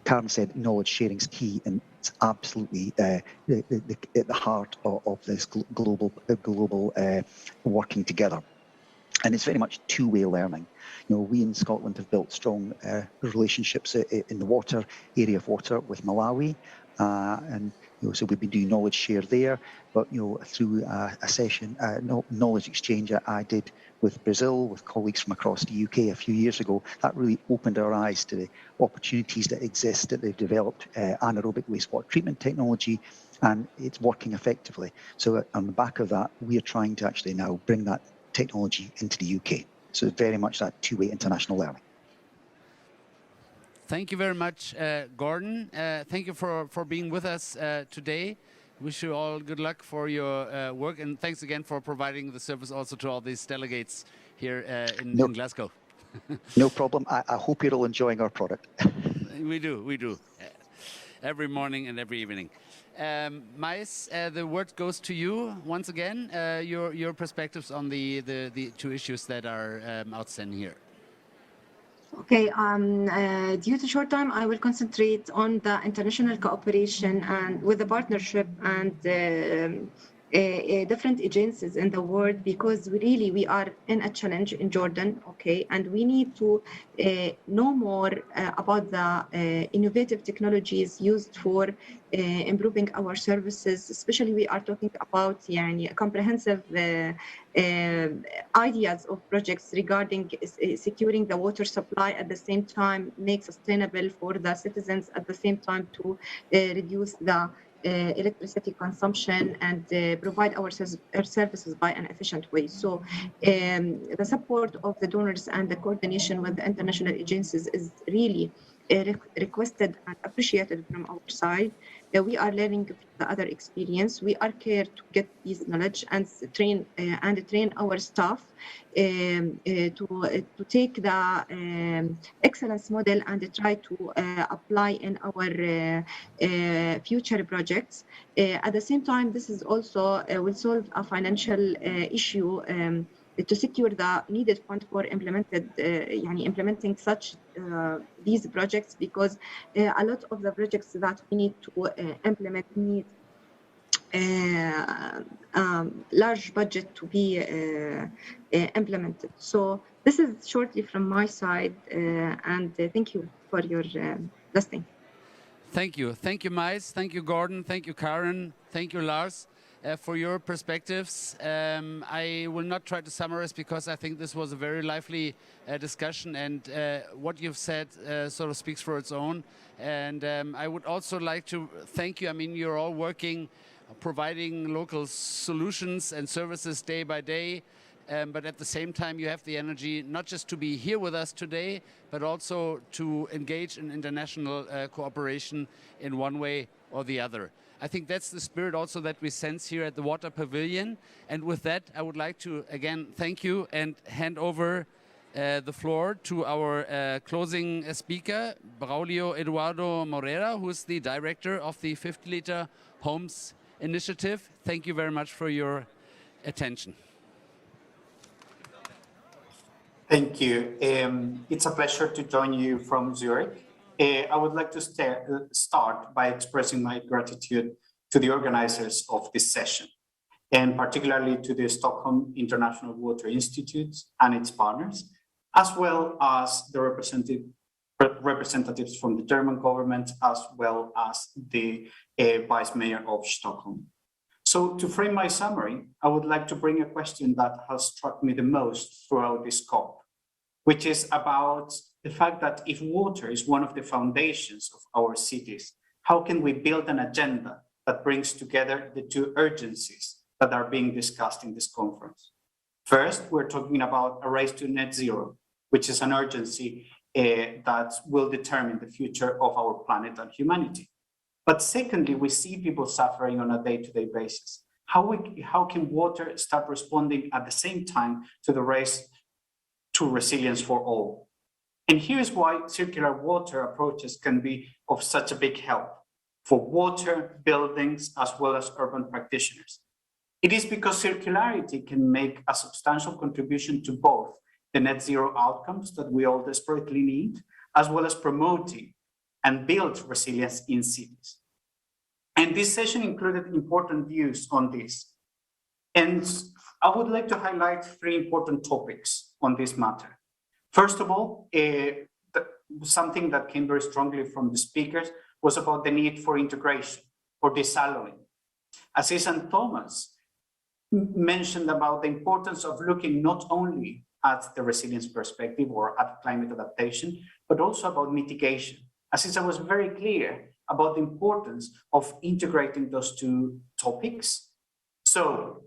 Karen said knowledge sharing is key, and it's absolutely at the heart of this global working together. And it's very much two-way learning. We in Scotland have built strong relationships in the water area of water with Malawi, and so we've been doing knowledge share there, but through a session, knowledge exchange I did with Brazil, with colleagues from across the UK a few years ago, that really opened our eyes to the opportunities that exist, that they've developed anaerobic wastewater treatment technology, and it's working effectively. So on the back of that, we are trying to actually now bring that technology into the UK. So very much that two-way international learning. Thank you very much, Gordon. Thank you for being with us today. Wish you all good luck for your work, and thanks again for providing the service also to all these delegates here in Glasgow. No problem. I hope you're all enjoying our product. We do. Every morning and every evening. Mais, the word goes to you once again. Your perspectives on the two issues that are outstanding here. Okay, due to short time, I will concentrate on the international cooperation and with the partnership and different agencies in the world, because we are in a challenge in Jordan, okay, and we need to know more about the innovative technologies used for improving our services. Especially we are talking about comprehensive ideas of projects regarding securing the water supply, at the same time make sustainable for the citizens, at the same time to reduce the electricity consumption and provide our services by an efficient way. So the support of the donors and the coordination with the international agencies is really requested and appreciated from our side. We are learning from the other experience. We are care to get this knowledge and train our staff to take the excellence model and try to apply in our future projects. At the same time, this is also will solve a financial issue to secure the needed fund for implementing such these projects, because a lot of the projects that we need to implement need large budget to be implemented. So this is shortly from my side, and thank you for your listening. Thank you, Mais. Thank you, Gordon. Thank you, Karen. Thank you, Lars. For your perspectives. I will not try to summarize, because I think this was a very lively discussion, and what you've said sort of speaks for its own. And I would also like to thank you. I mean, you're all working, providing local solutions and services day by day, but at the same time you have the energy not just to be here with us today, but also to engage in international cooperation in one way or the other. I think that's the spirit also that we sense here at the Water Pavilion. And with that, I would like to again thank you and hand over the floor to our closing speaker, Braulio Eduardo Moreira, who is the director of the 50-liter Homes Initiative. Thank you very much for your attention. Thank you. It's a pleasure to join you from Zurich. I would like to start by expressing my gratitude to the organizers of this session, and particularly to the Stockholm International Water Institute and its partners, as well as the representatives from the German government, as well as the Vice Mayor of Stockholm. So to frame my summary, I would like to bring a question that has struck me the most throughout this COP, which is about the fact that if water is one of the foundations of our cities, how can we build an agenda that brings together the two urgencies that are being discussed in this conference? First, we're talking about a race to net zero, which is an urgency that will determine the future of our planet and humanity. But secondly, we see people suffering on a day-to-day basis. How can water start responding at the same time to the race to resilience for all? And here's why circular water approaches can be of such a big help for water, buildings, as well as urban practitioners. It is because circularity can make a substantial contribution to both the net zero outcomes that we all desperately need, as well as promoting and build resilience in cities. And this session included important views on this. And I would like to highlight three important topics on this matter. First of all, something that came very strongly from the speakers was about the need for integration or desalination. Aziz and Thomas mentioned about the importance of looking not only at the resilience perspective or at climate adaptation, but also about mitigation. Aziz was very clear about the importance of integrating those two topics. So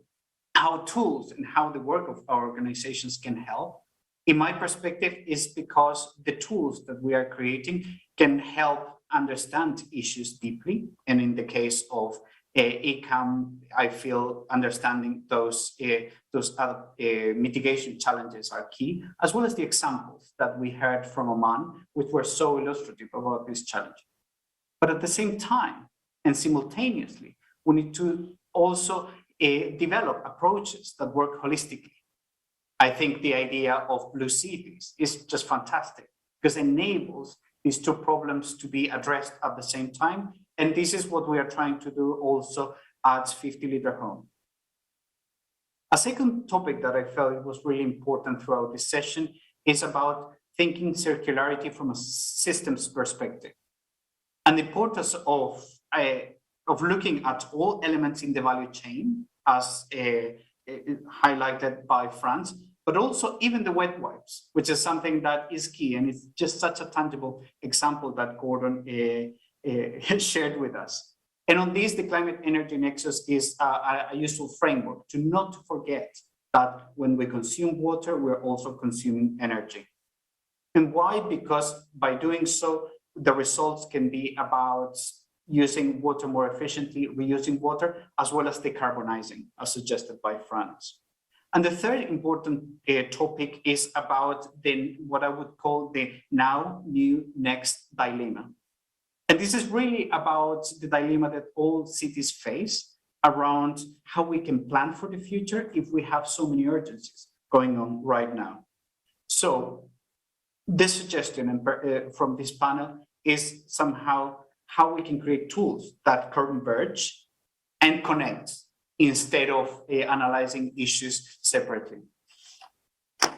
how tools and how the work of our organizations can help, in my perspective, is because the tools that we are creating can help understand issues deeply. And in the case of ECAM, I feel understanding those mitigation challenges are key, as well as the examples that we heard from Oman, which were so illustrative about this challenge. But at the same time, and simultaneously, we need to also develop approaches that work holistically. I think the idea of blue cities is just fantastic because it enables these two problems to be addressed at the same time. And this is what we are trying to do also at 50 Liter Home. A second topic that I felt was really important throughout this session is about thinking circularity from a systems perspective. And the importance of looking at all elements in the value chain, as highlighted by Franz, but also even the wet wipes, which is something that is key. And it's just such a tangible example that Gordon shared with us. And on this, the climate energy nexus is a useful framework to not forget that when we consume water, we're also consuming energy. And why? Because by doing so, the results can be about using water more efficiently, reusing water, as well as decarbonizing, as suggested by Franz. And the third important topic is about what I would call the now, new, next dilemma. And this is really about the dilemma that all cities face around how we can plan for the future if we have so many urgencies going on right now. So this suggestion from this panel is somehow how we can create tools that converge and connect instead of analyzing issues separately.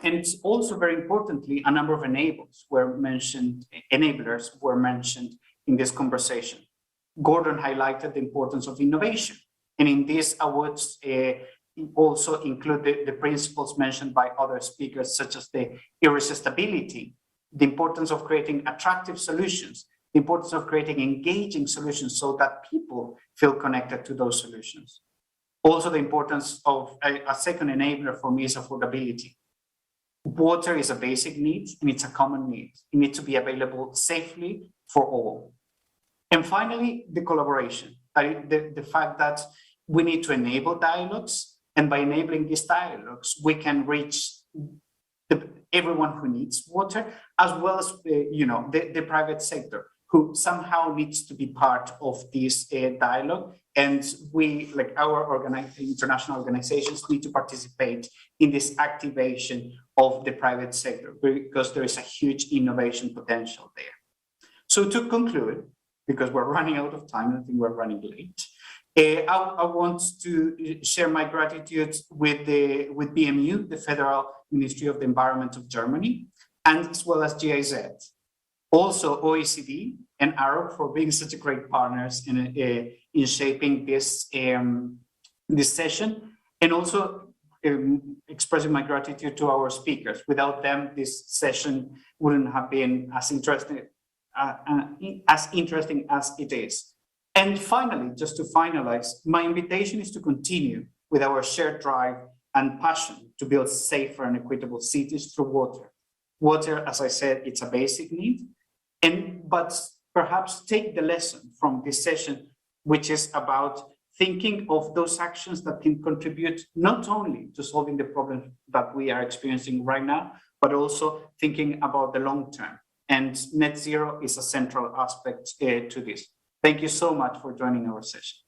And it's also very importantly, a number of enablers were mentioned in this conversation. Gordon highlighted the importance of innovation. And in this, I would also include the principles mentioned by other speakers, such as the irresistibility, the importance of creating attractive solutions, the importance of creating engaging solutions so that people feel connected to those solutions. Also, the importance of a second enabler for me is affordability. Water is a basic need and it's a common need. It needs to be available safely for all. And finally, the collaboration, the fact that we need to enable dialogues, and by enabling these dialogues, we can reach everyone who needs water, as well as the private sector, who somehow needs to be part of this dialogue. And we, like our international organizations, need to participate in this activation of the private sector because there is a huge innovation potential there. So to conclude, because we're running out of time, I think we're running late, I want to share my gratitude with BMU, the Federal Ministry of the Environment of Germany, and as well as GIZ. Also OECD and ARUP for being such a great partners in shaping this session, and also expressing my gratitude to our speakers. Without them, this session wouldn't have been as interesting as it is. And finally, just to finalize, my invitation is to continue with our shared drive and passion to build safer and equitable cities through water. Water, as I said, it's a basic need, but perhaps take the lesson from this session, which is about thinking of those actions that can contribute not only to solving the problems that we are experiencing right now, but also thinking about the long term. And net zero is a central aspect to this. Thank you so much for joining our session.